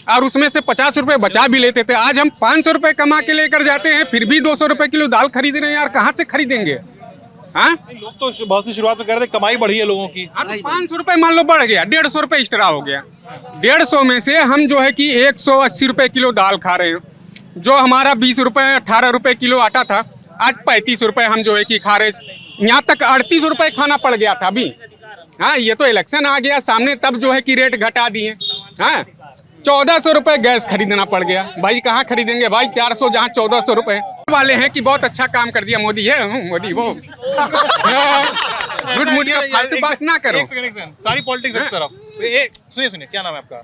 और उसमें से 50 रुपए बचा भी लेते थे। आज हम 500 रुपए कमा के लेकर जाते हैं, फिर भी 200 रुपए किलो दाल खरीद रहे हैं यार, कहाँ से खरीदेंगे? हाँ, लोग तो बहुत सी शुरुआत में कह रहे थे कमाई बढ़ी है लोगों की। 500 रुपए मान लो बढ़ गया, 150 रुपए एक्स्ट्रा हो गया। 150 में से हम जो है कि 180 रुपए किलो दाल खा रहे हैं, जो हमारा 20 रुपए 18 रुपए किलो आटा था, आज 35 रुपए हम जो है कि खा रहे, यहाँ तक 38 रुपए खाना पड़ गया था अभी। हाँ, ये तो इलेक्शन आ गया सामने, तब जो है कि रेट घटा दिए। हाँ, 1400 रुपए गैस खरीदना पड़ गया। भाई कहाँ खरीदेंगे भाई, 400 जहाँ 1400 रुपए वाले हैं कि बहुत अच्छा काम कर दिया मोदी है, मोदी वो गुड मूड का फालतू बात ना करो। एक सेकंड, सारी पॉलिटिक्स एक तरफ। सुनिए, क्या नाम है आपका?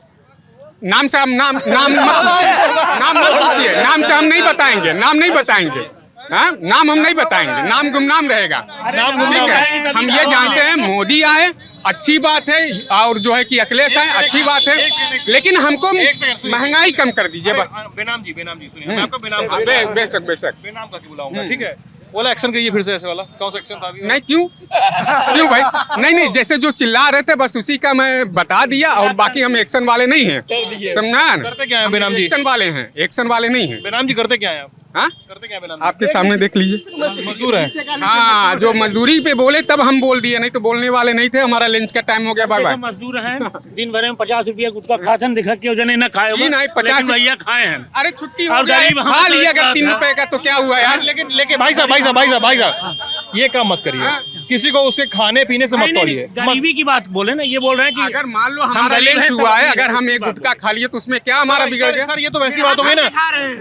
नाम से हम नाम मत पूछिए, नाम से हम नहीं बताएंगे, नाम नहीं बताएंगे। हाँ, नाम हम नहीं बताएंगे, नाम गुमनाम रहेगा। नाम गुमनाम है। हम ये जानते हैं मोदी आए अच्छी बात है, और जो है कि अखिलेश आए अच्छी बात है, लेकिन हमको महंगाई कम कर दीजिए बस। बेनाम जी सुनिए, मैं आपको बेनाम बेशक बेनाम का बुलाऊंगा, ठीक है? बोला एक्शन कीजिए फिर से, ऐसे वाला कौन सा एक्शन था अभी? नहीं, क्यों भाई? नहीं, जैसे जो चिल्ला रहे थे बस उसी का मैं बता दिया, और बाकी हम एक्शन वाले नहीं हैं, समझा? करते क्या है बेनाम जी? एक्शन वाले हैं, एक्शन वाले नहीं हैं। बेनाम जी करते क्या है आप? हाँ, करते क्या बेनाम? आपके सामने देख लीजिए, मजदूर है। हाँ, जो मजदूरी पे बोले तब हम बोल दिए, नहीं तो बोलने वाले नहीं थे। हमारा लंच का टाइम हो गया, बाय बाय। मजदूर हैं, दिन भर में 50 रुपया गुटखा खाते दिखा के जने ना खाए, नहीं 50 भैया खाए हैं। अरे छुट्टी हो गया, खा लिया अगर 3 रुपए का तो क्या हुआ यार। लेकिन भाई साहब ये काम मत करिए। किसी को उसके खाने पीने से मत तौलिए। गरीबी की बात बोले ना, ये बोल रहे हैं कि अगर मान लो हमारा लंच हुआ है, अगर हम एक गुटखा खा लिए तो उसमें क्या हमारा बिगड़ गया? सर ये तो वैसी बात हो गई ना।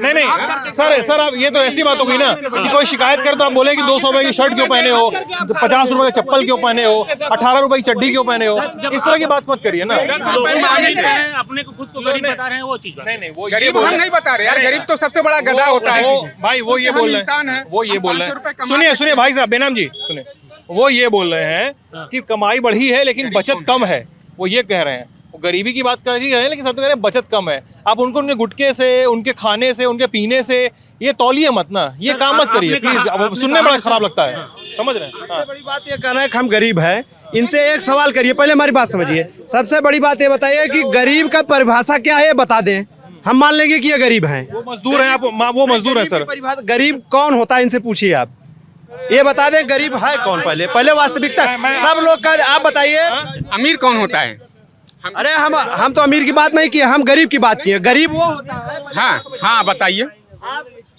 नहीं सर आप ये तो ऐसी बात हो गई ना कि कोई शिकायत करे तो आप बोले कि 200 रुपए की शर्ट क्यों पहने हो, 50 रुपए का चप्पल क्यों पहने हो, 18 रुपए की चड्डी क्यों पहने हो, इस तरह की बात मत करिए ना। अपने को खुद को गरीब बता रहे हैं, वो चीज नहीं वो गरीब हम नहीं बता रहे यार, गरीब तो सबसे बड़ा गधा होता है भाई। वो ये बोल रहे हैं, वो ये बोल रहे हैं, सुनिए भाई साहब, बेनाम जी सुनिए, वो ये बोल रहे हैं कि कमाई बढ़ी है लेकिन बचत कम है। वो ये कह रहे हैं, वो गरीबी की बात कर ही रहे हैं लेकिन सब कह रहे हैं बचत कम है। आप उनको उनके गुटके से, उनके खाने से, उनके पीने से ये तौलिए मत ना, ये काम मत करिए प्लीज। अब सुनने बड़ा खराब लगता है, समझ रहे हैं। सबसे बड़ी बात ये कहना है कि हम गरीब हैं, इनसे एक सवाल करिए, पहले हमारी बात समझिए। सबसे बड़ी बात ये बताइए कि गरीब का परिभाषा क्या है, बता दें, हम मान लेंगे कि ये गरीब हैं। वो मजदूर हैं, आप वो मजदूर हैं सर। गरीब कौन होता है इनसे पूछिए, आप ये बता दें गरीब है कौन। पहले वास्तविकता सब लोग का आप बताइए। अमीर कौन होता है? अरे हम तो अमीर की बात नहीं किए, हम गरीब की बात किए। गरीब वो होता है। हाँ बताइए।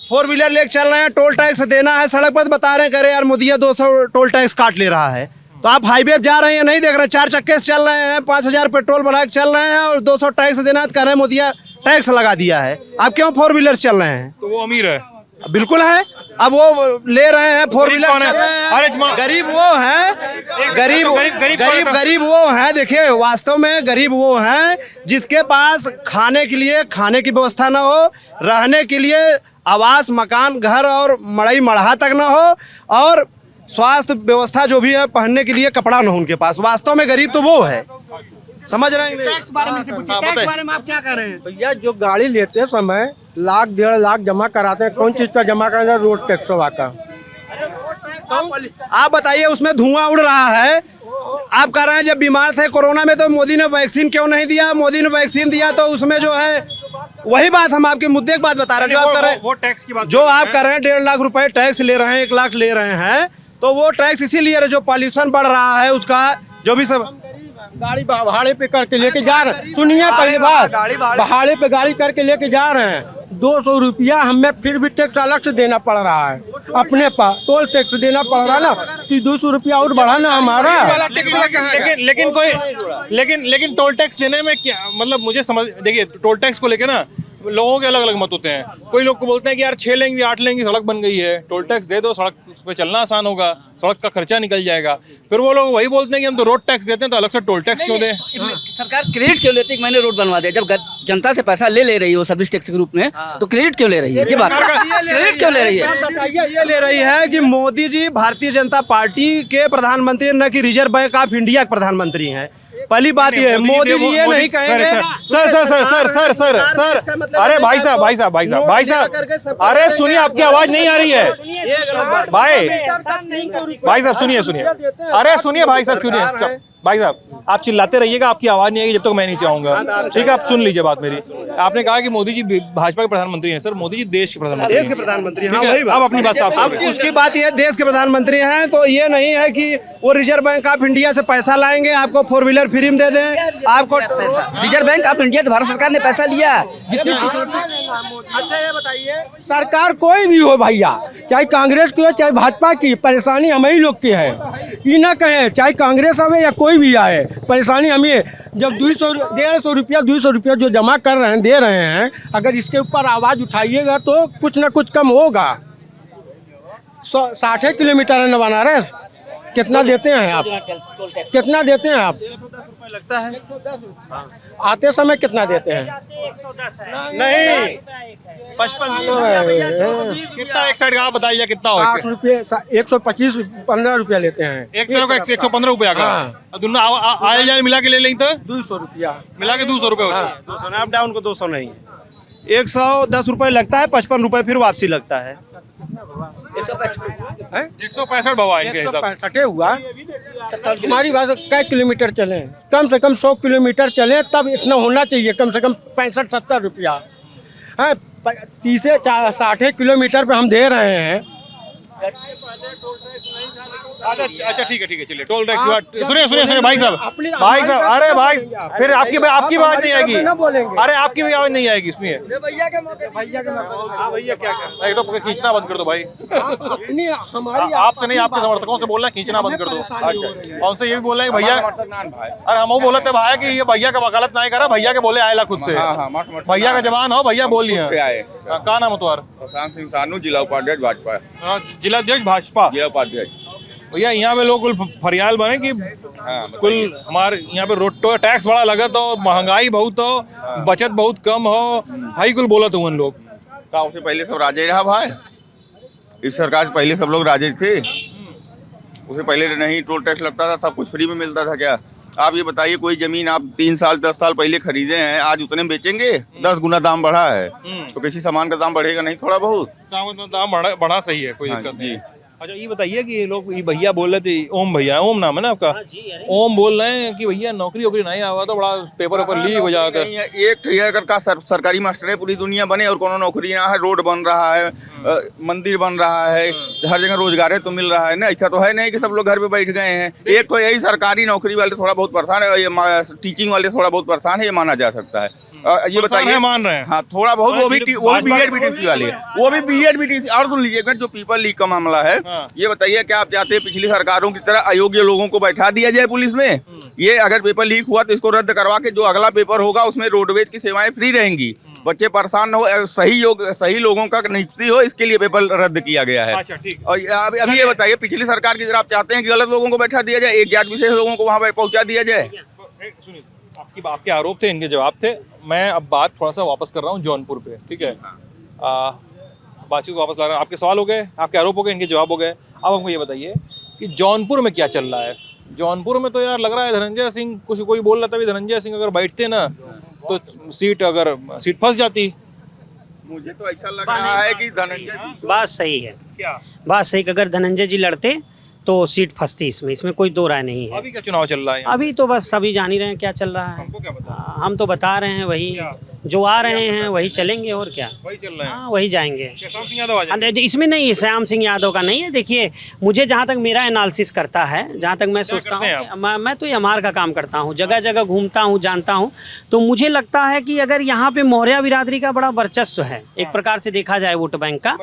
4 व्हीलर लेके चल रहे हैं, टोल टैक्स देना है, सड़क पर बता रहे हैं, करे यार मोदी 200 टोल टैक्स काट ले रहा है। तो आप हाईवे जा रहे हैं, नहीं देख रहे, 4 चक्के से चल रहे हैं, 5000 पेट्रोल बढ़ा के चल रहे हैं और 200 टैक्स देना है, कह रहे हैं मोदी टैक्स लगा दिया है। आप क्यों 4 व्हीलर चल रहे हैं? तो वो अमीर है, बिल्कुल है। अब वो ले रहे हैं 4 व्हीलर चल रहे हैं। अरे गरीब वो है, गरीब वो है। देखिए वास्तव में गरीब वो है जिसके पास खाने के लिए खाने की व्यवस्था ना हो, रहने के लिए आवास, मकान, घर और मड़ई मढ़ा तक ना हो, और स्वास्थ्य व्यवस्था जो भी है, पहनने के लिए कपड़ा ना हो उनके पास। वास्तव में गरीब तो वो है, समझ रहे हैं। टैक्स बारे में पूछिए, टैक्स बारे में आप क्या कह रहे हैं? भैया जो गाड़ी लेते समय 1 लाख 1.5 लाख जमा कराते हैं, कौन चीज का जमा कराना? रोड टैक्स का। आप बताइए, उसमें धुआं उड़ रहा है। आप कह रहे हैं जब बीमार थे कोरोना में तो मोदी ने वैक्सीन क्यों नहीं दिया? मोदी ने वैक्सीन दिया तो उसमें जो है वही बात, हम आपके मुद्दे की बात बता रहे हैं। जो आप कर रहे हैं वो टैक्स की बात, जो आप कर रहे हैं 1.5 लाख रुपए टैक्स ले रहे हैं, 1 लाख ले रहे हैं, तो वो टैक्स इसीलिए जो पॉल्यूशन बढ़ रहा है उसका जो भी सब गाड़ी भाड़े पे करके लेके जा रहे हैं। सुनिए पहली बात, भाड़े पे गाड़ी करके लेके जा रहे हैं, 200 रुपया हमें फिर भी टैक्स अलग से देना पड़ रहा है। अपने पास टोल टैक्स देना पड़ रहा है ना, कि 200 रुपया और बढ़ाना हमारा। लेकिन टोल टैक्स देने में क्या मतलब, मुझे समझ, देखिए टोल टैक्स को लेके ना लोगों के अलग अलग मत होते हैं। कोई लोग को बोलते हैं कि यार 6 लेंगे 8 लेंगे, सड़क बन गई है, टोल टैक्स दे दो, सड़क पे चलना आसान होगा, सड़क का खर्चा निकल जाएगा। फिर वो लोग वही बोलते हैं कि हम तो रोड टैक्स देते हैं, तो अलग से टोल टैक्स क्यों दें? सरकार क्रेडिट क्यों लेती है कि मैंने रोड बनवा दिया? जब जनता से पैसा ले रही हो सर्विस टैक्स के रूप में, तो क्रेडिट क्यों ले रही है? ये बात क्रेडिट क्यों ले रही है? ये ले रही है कि मोदी जी भारतीय जनता पार्टी के प्रधानमंत्री, न कि रिजर्व बैंक ऑफ इंडिया के प्रधानमंत्री हैं। पहली बात ये है, मोदी जी ये नहीं कहेंगे सर। अरे भाई साहब, अरे सुनिए, आपकी आवाज नहीं आ रही है भाई साहब, सुनिए। अरे सुनिए भाई साहब, सुनिए भाई साहब, आप चिल्लाते रहिएगा, आपकी आवाज नहीं आएगी जब तक मैं नहीं चाहूंगा। ठीक है, आप सुन लीजिए बात मेरी। आपने कहा कि मोदी जी भाजपा के प्रधानमंत्री हैं। सर मोदी जी देश के प्रधानमंत्री, हाँ वही बात। अब अपनी बात साफ, उसकी बात ये, देश के प्रधानमंत्री हैं तो ये नहीं है कि वो रिजर्व बैंक ऑफ इंडिया से पैसा लाएंगे, आपको 4 व्हीलर फ्री में दे दें। आपको रिजर्व बैंक ऑफ इंडिया तो भारत सरकार ने पैसा लिया। अच्छा ये बताइए, सरकार कोई भी हो भैया, चाहे कांग्रेस की हो चाहे भाजपा की, परेशानी हम ही लोग की है। ये ना कहें चाहे कांग्रेस आवे या कोई भी आए, परेशानी हमें। जब 150 रुपया 200 रुपया जो जमा कर रहे हैं, दे रहे हैं, अगर इसके ऊपर आवाज़ उठाइएगा तो कुछ ना कुछ कम होगा। 60 किलोमीटर है न बनारस, कितना देते हैं आप? कितना देते हैं आप? 110 रुपये लगता है। आते समय कितना देते हैं? नहीं 55 कितना एक साइड का आप बताइए कितना हो? 8 रुपये 125 15 रुपया लेते हैं। एक तरफ का 115 रुपया का, दोनों आए जाए मिला के ले लेंगे तो 200 रुपया मिला के 200 रुपये होता है। 200 अप डाउन को 200 नहीं है, 110 रुपये लगता है, 55 रुपये फिर वापसी लगता है। 165 भवा इनके हिसाब से। 165 हुआ। हमारी बात, कै किलोमीटर चले, कम से कम 100 किलोमीटर चले तब इतना होना चाहिए, कम से कम 65-70 रुपया है। 30 से 60 किलोमीटर पे हम दे रहे हैं। अच्छा ठीक है चलिए, टोल टैक्स सुनिए भाई साहब, अरे भाई फिर आपकी आवाज नहीं आएगी, अरे आपकी भी आवाज नहीं आएगी, सुनिए भैया क्या एक तो खींचना बंद कर दो भाई, आपसे नहीं आपके समर्थकों से बोलना खींचना बंद कर दो, कौन से ये भी बोल रहे हैं भैया, अरे हम बोला थे भाई कि ये भैया का वकालत नहीं करा, भैया के बोले आएला खुद से, भैया का जवान हो, भैया बोल लिया, क्या नाम है तुम्हारा? शशांक सिंह सानू, जिला उपाध्यक्ष भाजपा। जिलाध्यक्ष भाजपा, जिला उपाध्यक्ष। भैया यहाँ पे लोग कुल फरियाल बने कि कुल हमारे यहाँ पे रोड टैक्स बड़ा लगत हो, महंगाई बहुत हो, बचत बहुत कम हो, हाई कुल बोला तो उन लोग का उससे पहले सब राजे रहा भाई, इस सरकार से पहले सब लोग राजे थे, उससे पहले नहीं टोल टैक्स लगता था, सब कुछ फ्री में मिलता था क्या? आप ये बताइए, कोई जमीन आप 3 साल 10 साल पहले खरीदे हैं, आज उतने में बेचेंगे? 10 गुना दाम बढ़ा है, तो किसी सामान का दाम बढ़ेगा नहीं थोड़ा बहुत? सामान दाम बढ़ा सही है, कोई दिक्कत नहीं। अच्छा ये बताइए कि ये लोग, ये भैया बोल रहे थे, ओम भैया, ओम नाम है ना आपका? ओम बोल रहे हैं कि भैया नौकरी नहीं आया हुआ तो बड़ा पेपर लीक हो जाता है। एक अगर का सरकारी मास्टर है, पूरी दुनिया बने और कोनो नौकरी ना है, रोड बन रहा है, मंदिर बन रहा है, हर जगह रोजगार तो मिल रहा है ना, ऐसा तो है नहीं कि सब लोग घर पे बैठ गए हैं। एक तो यही सरकारी नौकरी वाले थोड़ा बहुत परेशान है, ये टीचिंग वाले थोड़ा बहुत परेशान है, ये माना जा सकता है। ये बताइए, मान रहे हैं हाँ थोड़ा बहुत, वो भी बीएड बीटीसी वाले, वो भी बीएड बीटीसी। और सुन लीजिएगा, जो पेपर लीक का मामला है, ये बताइए क्या आप चाहते हैं पिछली सरकारों की तरह अयोग्य लोगों को बैठा दिया जाए पुलिस में? ये अगर पेपर लीक हुआ तो इसको रद्द करवा के जो अगला पेपर होगा उसमें रोडवेज की सेवाएं फ्री रहेंगी, बच्चे परेशान न हो, सही लोगों का नियुक्ति हो, इसके लिए पेपर रद्द किया गया है। और अभी ये बताइए, पिछली सरकार की तरह आप चाहते हैं कि गलत लोगों को बैठा दिया जाए, एक जात विशेष लोगों को वहाँ पर पहुँचा दिया जाए? आपके आरोप थे, इनके जवाब थे। मैं अब बात थोड़ा सा वापस कर रहा हूँ जौनपुर पे, ठीक है? बातचीत को वापस ला रहा हूँ। आपके सवाल हो गए, आपके आरोप हो गए, इनके जवाब हो गए। अब हमको ये बताइए कि जौनपुर में क्या चल रहा है? जौनपुर में तो यार लग रहा है धनंजय सिंह, कुछ कोई बोल रहा था भी धनंजय सिंह अगर बैठते ना तो सीट फंस जाती। मुझे तो ऐसा लग रहा है कि धनंजय सिंह, बात सही है, क्या बात सही, अगर धनंजय जी लड़ते तो सीट फंसती, इसमें कोई दो राय नहीं है। अभी क्या चुनाव चल रहा है? अभी तो बस सभी जान ही रहे हैं क्या चल रहा है, हमको क्या पता? हम तो बता रहे हैं वही जो आ रहे हैं वही चलेंगे, और क्या वही चल रहे हैं। हाँ वही जाएंगे। श्याम सिंह यादव आ जाएंगे? इसमें नहीं, श्याम सिंह यादव का नहीं है। देखिए, मुझे जहाँ तक मेरा एनालिसिस करता है, जहाँ तक मैं सोचता हूँ, मैं तो एमआर का काम करता हूँ, जगह जगह घूमता हूँ, जानता हूँ, तो मुझे लगता है कि अगर यहाँ पे मौर्य बिरादरी का बड़ा वर्चस्व है, एक प्रकार से देखा जाए वोट बैंक का,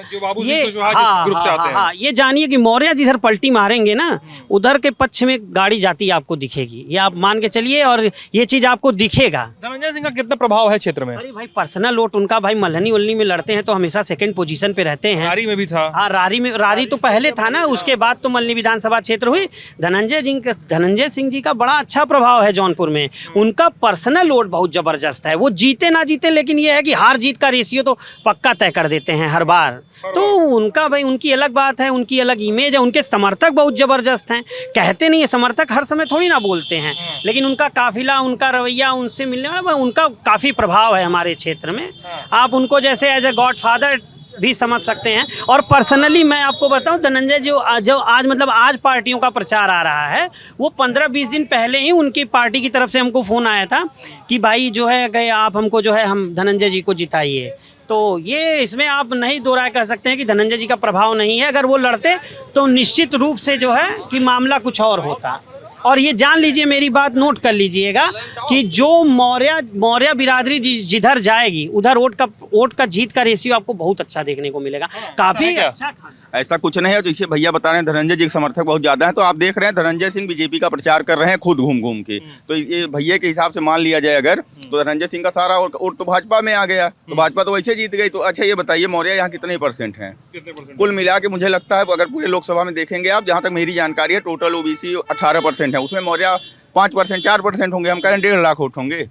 ये जानिए कि मौर्य जिधर पलटी मारेंगे ना, उधर के पक्ष में गाड़ी जाती आपको दिखेगी, ये आप मान के चलिए, और ये चीज आपको दिखेगा। धनंजय सिंह का कितना प्रभाव है क्षेत्र में? अरे भाई पर्सनल वोट उनका, भाई मल्हनी उल्हनी में लड़ते हैं तो हमेशा सेकंड पोजीशन पे रहते हैं। रारी में भी था। हाँ, रारी तो पहले था ना, उसके बाद तो मल्हनी विधानसभा क्षेत्र हुई। धनंजय सिंह जी का बड़ा अच्छा प्रभाव है जौनपुर में, उनका पर्सनल वोट बहुत जबरदस्त है। वो जीते ना जीते, लेकिन ये है कि हार जीत का रेशियो तो पक्का तय कर देते हैं हर बार। तो उनका भाई, उनकी अलग बात है, उनकी अलग इमेज है, उनके समर्थक बहुत जबरदस्त हैं। कहते नहीं है, समर्थक हर समय थोड़ी ना बोलते हैं, लेकिन उनका काफिला, उनका रवैया, उनसे मिलने वाला, उनका काफी प्रभाव है हमारे क्षेत्र में। आप उनको जैसे एज ए गॉडफादर भी समझ सकते हैं। और पर्सनली मैं आपको बताऊं, धनंजय जो आज मतलब आज पार्टियों का प्रचार आ रहा है, वो 15-20 दिन पहले ही उनकी पार्टी की तरफ से हमको फ़ोन आया था कि भाई जो है गए आप हमको जो है हम धनंजय जी को जिताइए। तो ये इसमें आप नहीं दो राय कह सकते हैं कि धनंजय जी का प्रभाव नहीं है। अगर वो लड़ते तो निश्चित रूप से जो है कि मामला कुछ और होता। और ये जान लीजिए, मेरी बात नोट कर लीजिएगा कि जो मौर्य बिरादरी जिधर जाएगी उधर वोट का जीत का रेशियो आपको बहुत अच्छा देखने को मिलेगा, काफी अच्छा। ऐसा कुछ नहीं है, तो इसे भैया बता रहे हैं धनंजय जी के समर्थक बहुत ज्यादा है। तो आप देख रहे हैं धनंजय सिंह बीजेपी का प्रचार कर रहे हैं खुद घूम घूम के। तो ये भैया के हिसाब से मान लिया जाए अगर, तो धनंजय सिंह का सारा वोट तो भाजपा में आ गया, तो भाजपा तो वैसे जीत गई। तो अच्छा ये बताइए, मौर्य यहाँ कितने % हैं? कुल मिला के मुझे लगता है अगर पूरे लोकसभा में देखेंगे आप, जहाँ तक मेरी जानकारी है, टोटल ओबीसी 18% है, उसमें मौर्य 5% 4% होंगे। हम कह रहे हैं 1.5 लाख वोट होंगे।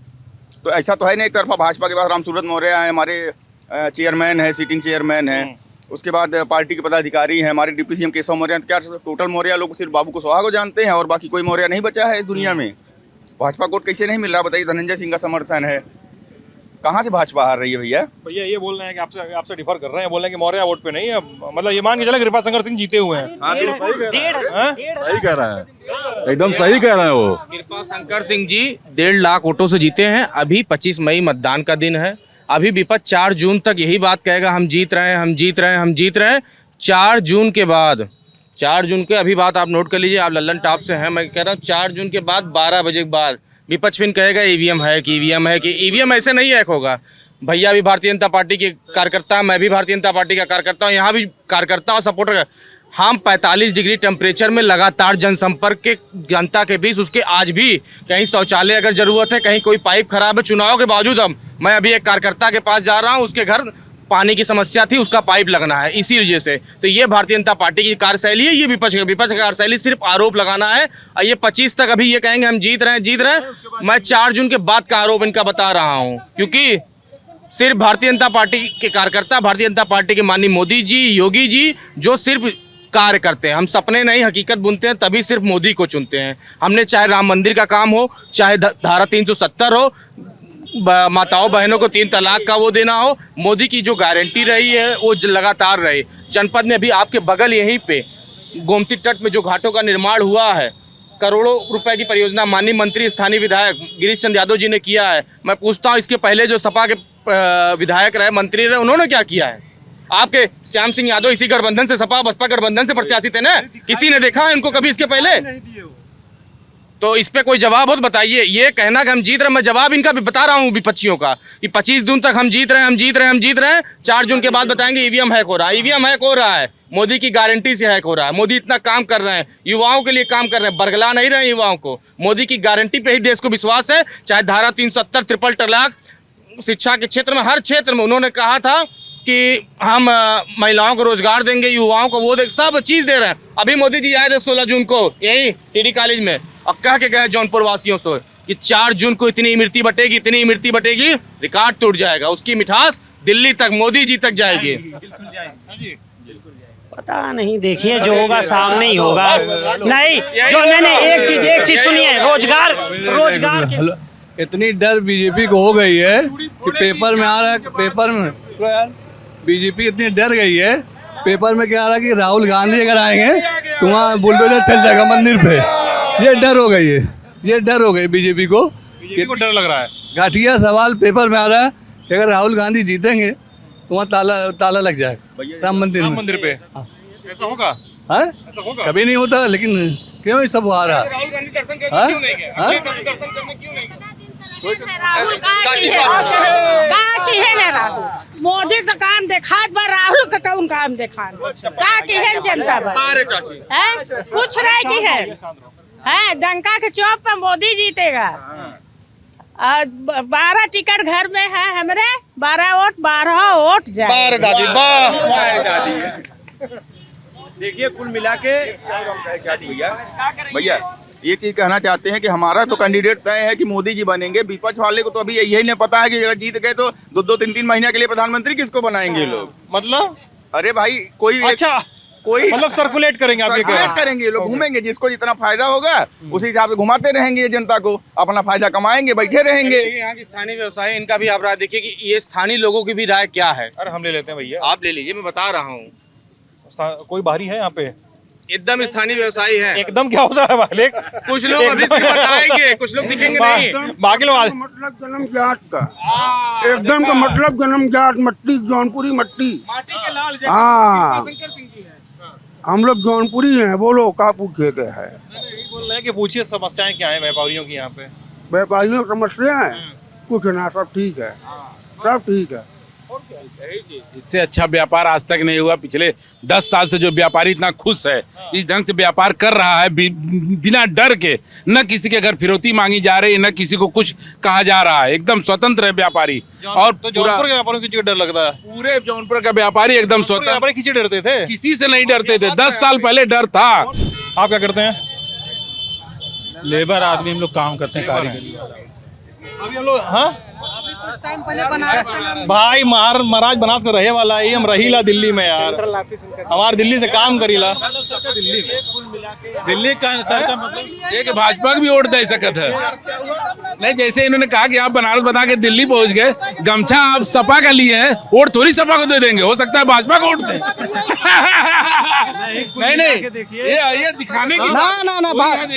तो ऐसा तो है नहीं। एक तरफा भाजपा के पास रामसूरत मौर्य है, हमारे चेयरमैन है, सीटिंग चेयरमैन है। उसके बाद पार्टी के पदाधिकारी हैं, हमारे डिप्टी सीएम केशव मौर्य। क्या टोटल मौर्य लोग सिर्फ बाबू कुशवाहा को जानते हैं और बाकी कोई मौर्य नहीं बचा है इस दुनिया में? भाजपा को कैसे नहीं मिल रहा बताइए? धनंजय सिंह का समर्थन है, कहाँ से भाजपा हार रही है भैया? भैया ये बोल रहे हैं कि आपसे डिफर कर रहे हैं, बोल रहे हैं कि मौर्य वोट पे नहीं है। मतलब ये मान के चले कृपा शंकर सिंह जीते हुए हैं। सही कह रहा है, एकदम सही कह रहे हैं वो। कृपा शंकर सिंह जी 1.5 लाख वोटों से जीते हैं। अभी 25 मई मतदान का दिन है। अभी विपक्ष 4 जून तक यही बात कहेगा, हम जीत रहे हैं, हम जीत रहे हैं, हम जीत रहे हैं। 4 जून के बाद 4 जून के अभी बात आप नोट कर लीजिए, आप लल्लन टॉप से हैं, मैं कह रहा हूँ 4 जून के बाद 12 बजे के बाद विपक्ष फिर कहेगा ईवीएम है कि ईवीएम है कि ईवीएम ऐसे नहीं हैक होगा। भैया भी भारतीय जनता पार्टी के कार्यकर्ता, मैं भी भारतीय जनता पार्टी का कार्यकर्ता हूँ, यहाँ भी कार्यकर्ता और सपोर्टर। हम 45 डिग्री टेम्परेचर में लगातार जनसंपर्क के जनता के बीच, उसके आज भी कहीं शौचालय अगर ज़रूरत है, कहीं कोई पाइप खराब है, चुनाव के बावजूद मैं अभी एक कार्यकर्ता के पास जा रहा हूँ, उसके घर पानी की समस्या थी, उसका पाइप लगना है, इसी वजह से। तो ये भारतीय जनता पार्टी की कार्यशैली है, ये विपक्ष की कार्यशैली सिर्फ आरोप लगाना है। और ये 25 तक अभी ये कहेंगे हम जीत रहे हैं। मैं 4 जून के बाद का आरोप इनका बता रहा हूँ, क्योंकि सिर्फ भारतीय जनता पार्टी के कार्यकर्ता, भारतीय जनता पार्टी के माननीय मोदी जी, योगी जी, जो सिर्फ कार्य करते हैं। हम सपने नहीं हकीकत बुनते हैं, तभी सिर्फ मोदी को चुनते हैं। हमने चाहे राम मंदिर का काम हो, चाहे धारा 370 हो, माताओं बहनों को 3 तलाक का वो देना हो, मोदी की जो गारंटी रही है वो लगातार रही। जनपद में भी आपके बगल यहीं पे गोमती तट में जो घाटों का निर्माण हुआ है, करोड़ों रुपए की परियोजना माननीय मंत्री स्थानीय विधायक गिरीश चंद्र यादव जी ने किया है। मैं पूछता हूँ, इसके पहले जो सपा के विधायक रहे, मंत्री रहे, उन्होंने क्या किया है? आपके श्याम सिंह यादव इसी गठबंधन से, सपा बसपा गठबंधन से प्रत्याशी थे ना, किसी ने देखा है इनको कभी इसके पहले? तो इस पे कोई जवाब हो तो बताइए। ये कहना कि हम जीत रहे हैं, मैं जवाब इनका भी बता रहा हूँ विपक्षियों का कि 25 जून तक हम जीत रहे हैं, 4 जून के बाद बताएंगे ईवीएम हैक हो रहा है। ईवीएम हैक हो रहा है, मोदी की गारंटी से हैक हो रहा है। मोदी इतना काम कर रहे हैं, युवाओं के लिए काम कर रहे हैं, बरगला नहीं रहे युवाओं को। मोदी की गारंटी पे ही देश को विश्वास है। चाहे धारा 370, ट्रिपल तलाक, शिक्षा के क्षेत्र में, हर क्षेत्र में उन्होंने कहा था कि हम महिलाओं को रोजगार देंगे, युवाओं को वो सब चीज़ दे रहे हैं। अभी मोदी जी आए थे 16 जून को यही टीडी कॉलेज में और कह के गए जौनपुर वासियों से कि 4 जून को इतनी इमरती बटेगी, रिकॉर्ड टूट जाएगा। उसकी मिठास दिल्ली तक, मोदी जी तक जाएगी। पता नहीं, देखिए जो होगा सामने ही होगा। नहीं, जो मैंने एक चीज सुनी है, रोजगार इतनी डर बीजेपी को हो गई है कि पेपर में आ रहा है, पेपर में बीजेपी इतनी डर गई है, पेपर में क्या आ रहा है कि राहुल गांधी अगर आएंगे तो वहाँ बुलडोजर चल जाएगा मंदिर पे। ये डर हो गई है, ये डर हो गई बीजेपी को डर लग रहा है। घाटिया सवाल पेपर में आ रहा है कि अगर राहुल गांधी जीतेंगे तो वहाँ ताला लग जाएगा राम मंदिर पे। ऐसा होगा? हाँ, कभी नहीं होता, लेकिन क्यों ये सब आ रहा है? मोदी का काम देखा, राहुल का कौन काम देखा? का की है जनता पर? कुछ नहीं की है, डंका के चौक पर मोदी जीतेगा। 12 टिकट घर में है हमारे, 12 वोट जाए। देखिए कुल मिला के भैया ये चीज कहना चाहते हैं कि हमारा तो कैंडिडेट तय है कि मोदी जी बनेंगे। विपक्ष वाले को तो अभी यही नहीं पता है कि अगर जीत गए तो 2-2, 3-3 महीने के लिए प्रधानमंत्री किसको बनाएंगे लोग। मतलब अरे भाई कोई मतलब सर्कुलेट करेंगे, सर्कुलेट करेंगे लोग, घूमेंगे, जिसको जितना फायदा होगा उसी हिसाब से घुमाते रहेंगे जनता को, अपना फायदा कमाएंगे, बैठे रहेंगे। यहाँ की स्थानीय व्यवसाय, इनका भी आप राय देखिए कि ये स्थानीय लोगों की भी राय क्या है। अरे हम ले लेते हैं भैया, आप ले लीजिए, मैं बता रहा हूँ। कोई बाहरी है यहाँ पे? एकदम स्थानीय व्यवसायी है। एकदम क्या होता है मालिक? कुछ लोग अभी सिर्फ बताएंगे, कुछ लोग दिखेंगे नहीं। बाकी लोग मतलब जन्म जाट का एकदम का मतलब जन्म जाट, मट्टी जौनपुरी मट्टी। हाँ, हम लोग जौनपुरी हैं। बोलो का पूछे के है? बोल रहे हैं कि पूछिए समस्याएं क्या है व्यापारियों की यहाँ पे। व्यापारियों की समस्या है कुछ ना, सब ठीक है, सब ठीक है। इससे अच्छा व्यापार आज तक नहीं हुआ। पिछले 10 साल से जो व्यापारी इतना खुश है, इस ढंग से व्यापार कर रहा है बिना डर के, न किसी के घर फिरौती मांगी जा रही है, न किसी को कुछ कहा जा रहा है, एकदम स्वतंत्र है व्यापारी। और तो जौनपुर के व्यापारियों की डर लगता है? पूरे जौनपुर का व्यापारी एकदम स्वतंत्र, किसी डरते थे? किसी से नहीं डरते थे। 10 साल पहले डर था। आप क्या करते हैं? लेबर आदमी, हम लोग काम करते हैं, कारीगरी। अभी हम लोग भाई महाराज बनास का रहे वाला है, हम रहीला दिल्ली में यार, हमारे दिल्ली से काम करीला। दिल्ली का मतलब एक भाजपा भी वोट दे सकत है नहीं। जैसे इन्होंने कहा कि आप बनारस बता के दिल्ली पहुंच गए, गमछा आप सपा का लिए हैं, वोट थोड़ी सपा को दे देंगे, हो सकता है भाजपा को वोट दे। नहीं, ये दिखाने की ना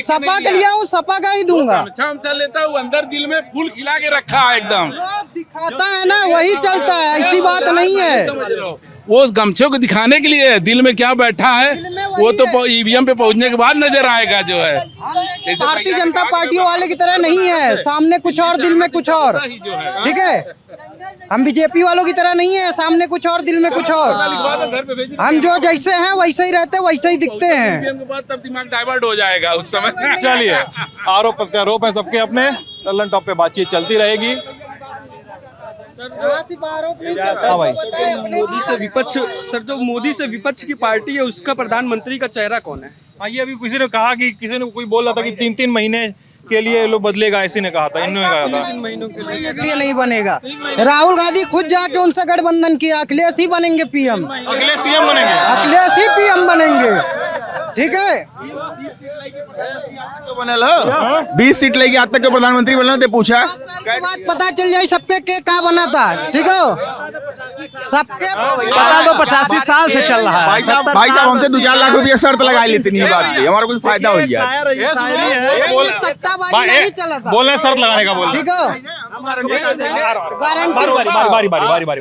सपा के लिए हूँ, सपा का ही दूंगा। गमछा लेता हूँ, अंदर दिल में फूल खिला के रखा है एकदम। दिखाता है ना, वही चलता है, ऐसी बात नहीं है। वो उस गमछे को दिखाने के लिए है, दिल में क्या बैठा है वो तो ईवीएम पे पहुंचने के बाद नजर आएगा जो है। भारतीय जनता पार्टी वाले की तरह नहीं है, सामने कुछ और दिल में कुछ और, ठीक है। हम बीजेपी वालों की तरह नहीं है, सामने कुछ और दिल में कुछ और। हम जो जैसे हैं वैसे ही रहते, वैसे ही दिखते हैं। तब दिमाग डाइवर्ट हो जाएगा उस समय। चलिए, आरोप प्रत्यारोप है सबके अपने, लल्लन टॉप पे बातचीत चलती रहेगी। हाँ भाई, मोदी से विपक्ष, सर जो मोदी से विपक्ष की पार्टी है उसका प्रधानमंत्री का चेहरा कौन है? हाँ, ये अभी किसी ने कहा कि किसी ने कोई बोल रहा था कि 3-3 महीने के लिए लोग बदलेगा, ऐसे ने कहा था, इन्होंने कहा था 3 महीने के लिए नहीं बनेगा। राहुल गांधी खुद जाके उनसे गठबंधन किया, अखिलेश ही बनेंगे पीएम। अखिलेश पीएम बनेंगे? अखिलेश ही पीएम बनेंगे, ठीक है। 20 सीट लेगी आज तक के प्रधानमंत्री बनना तो पूछा बात पता चल जाए सबके के क्या बना था, ठीक है। सबके बता दो 85 साल से चल रहा है। भाई साहब हमसे 2-4 लाख रुपया शर्त लगा लेते नहीं बात पे, हमारा कुछ फायदा हो गया। बोल रहे शर्त लगाने का, बोल ठीक है।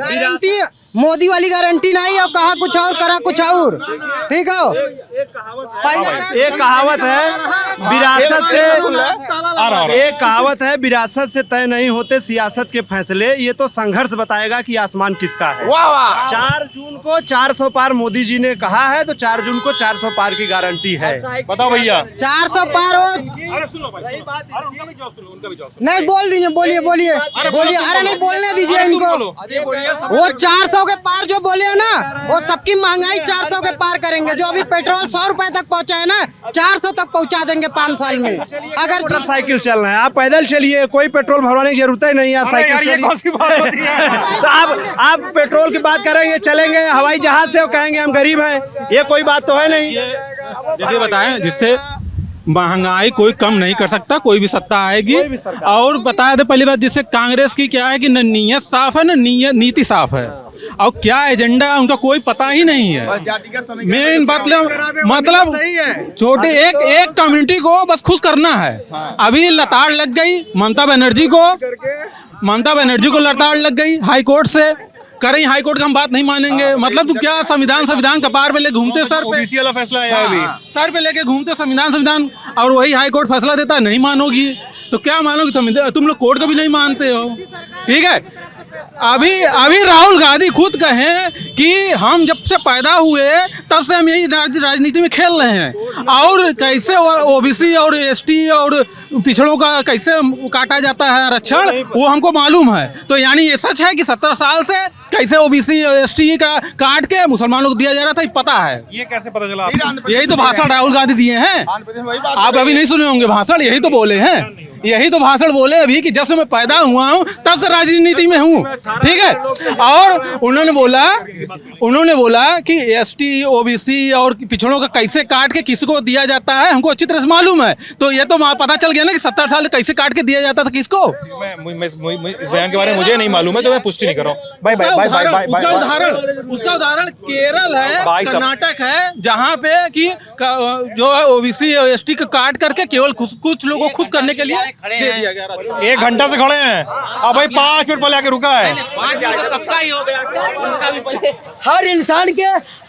गारंटी मोदी वाली गारंटी नहीं, अब कहा कुछ और करा कुछ और, ठीक है। एक कहावत है विरासत से, एक कहावत है विरासत से तय नहीं होते सियासत के फैसले, ये तो संघर्ष बताएगा कि आसमान किसका है। 4 जून को 400 पार मोदी जी ने कहा है, तो 4 जून को 400 पार की गारंटी है। बताओ भैया, 400 पार हो नहीं, बोल दीजिए, बोलिए बोलिए बोलिए। अरे नहीं, बोलने दीजिए इनको। वो 400 के पार जो बोले है ना, वो सबकी महंगाई 400 के पार करेंगे। जो अभी पेट्रोल 100 रुपए तक पहुंचा है ना, 400 तक पहुंचा देंगे 5 साल में। अगर मोटरसाइकिल चल रहे हैं, आप पैदल चलिए, कोई पेट्रोल भरवाने की जरूरत ही नहीं, आप साइकिल चलिए। तो आप पेट्रोल की बात करेंगे, चलेंगे हवाई जहाज से और कहेंगे हम गरीब हैं, ये कोई बात तो है नहीं। जैसे बताएं, जिससे महंगाई कोई कम नहीं कर सकता, कोई भी सत्ता आएगी। और बताया था पहली बात, जिससे कांग्रेस की क्या है कि न नीयत साफ है, न नीति साफ है, और क्या एजेंडा है उनका कोई पता ही नहीं है। मेन मतलब छोटे एक कम्युनिटी को बस खुश करना है। अभी लताड़ लग गई ममता बनर्जी को लताड़ लग गई हाई कोर्ट से, करें हाई कोर्ट का हम बात नहीं मानेंगे। मतलब तुम क्या संविधान कपार पे ले घूमते, सर पे ओबीसी वाला फैसला है अभी, सर पे लेके घूमते संविधान, और वही हाई कोर्ट फैसला देता है, नहीं मानोगी तो क्या मानोगे? तुम लोग कोर्ट का भी नहीं मानते हो, ठीक है। अभी राहुल गांधी खुद कहें कि हम जब से पैदा हुए तब से हम यही राजनीति में खेल रहे हैं, और कैसे ओबीसी और एसटी और पिछड़ों का कैसे काटा जाता है आरक्षण, वो हमको मालूम है। तो यानी ये सच है कि 70 साल से कैसे ओबीसी और एसटी का काट के मुसलमानों को दिया जा रहा था, ये पता है। ये कैसे पता चला आपको? यही तो भाषण राहुल गांधी दिए हैं, आप अभी नहीं सुने होंगे भाषण, यही तो बोले हैं, यही तो भाषण बोले अभी कि जब से मैं पैदा हुआ हूँ तब से राजनीति में हूँ, ठीक है। और उन्होंने बोला कि एसटी ओबीसी और पिछड़ों का कैसे काट के किसको दिया जाता है हमको अच्छी तरह से मालूम है। तो ये तो पता चल गया ना कि 70 साल कैसे काट के दिया जाता था किसको। इस बयान के बारे में मुझे नहीं मालूम है, तो मैं पुष्टि नहीं कर रहा हूँ। Bye bye bye bye bye. उसका उदाहरण केरल है, कर्नाटक है, जहाँ पे कि जो है ओबीसी और एसटी का काट करके केवल कुछ लोगों को खुश करने के लिए दे दिया गया। 1 घंटा से खड़े हैं, अब भाई 5 मिनट पहले आके रुका है। हर इंसान के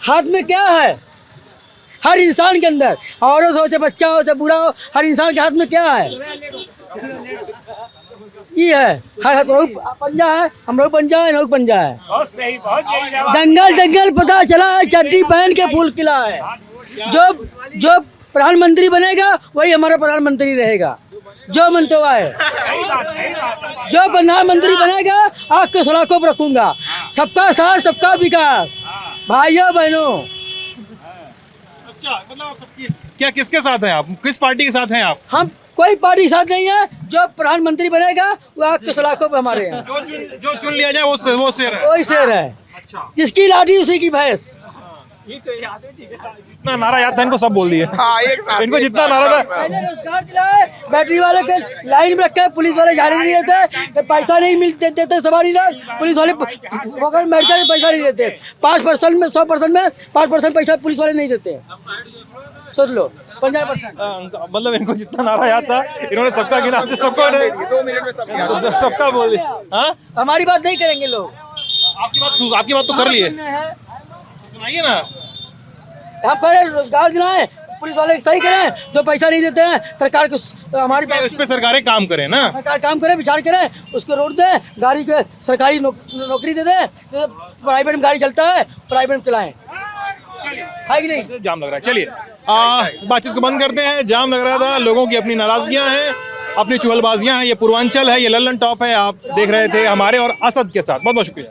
हाथ में क्या है, हर इंसान के अंदर, औरत हो चाहे बच्चा हो चाहे बूढ़ा हो, हर इंसान के हाथ में क्या है, ये है। हर पंजा है, हम लोग पंजा है, लोग पंजा है। जंगल पता चला है, चड्डी पहन के फूल खिला है। जो प्रधानमंत्री बनेगा वही हमारा प्रधानमंत्री रहेगा, जो मंतवा है। जो प्रधानमंत्री बनेगा आग के सलाखों पर रखूंगा। सबका साथ सबका विकास, भाइयों बहनों। अच्छा, मतलब क्या किसके साथ हैं आप, किस पार्टी के साथ हैं आप? हम कोई पार्टी के साथ नहीं है, जो प्रधानमंत्री बनेगा वो आग के सलाखों पे हमारे हैं। जो चुन लिया जाए वो शेर है, वही शेर है। अच्छा, जिसकी लाठी उसी की भैंस। जितना नारा याद था इनको सब बोल दिए। इनको जितना नारा था, बैटरी वाले के लाइन में रखे, पुलिस वाले जाने नहीं देते, पैसा नहीं मिलते देते सवारी लोग, पुलिस वाले पकड़ बैठ जाते, पैसा नहीं देते। 5% में 100% में 5% पैसा पुलिस वाले नहीं देते, सोच लो 50%। मतलब इनको जितना नारा याद था इन्होंने सबका गिना, सबका बोल दिया। हमारी बात नहीं करेंगे लोग, आपकी बात तो कर लिए। सुनाइए ना। हम कह रहे रोजगार दिलाएं, पुलिस वाले सही करें, जो पैसा नहीं देते हैं सरकार को, हमारी उस पे सरकारें काम करें ना, सरकार काम करे, विचार करे, उसको रोड दे, गाड़ी के सरकारी नौकरी दे दे, तो प्राइवेट में गाड़ी चलता है, प्राइवेट में चलाएं, है कि नहीं? जाम लग रहा है। चलिए बातचीत को बंद करते हैं। जाम लग रहा था, लोगों की अपनी नाराजगियां हैं, अपनी चुहलबाजियां हैं। ये पूर्वांचल है, ये लल्लन टॉप है, आप देख रहे थे हमारे और असद के साथ। बहुत बहुत शुक्रिया।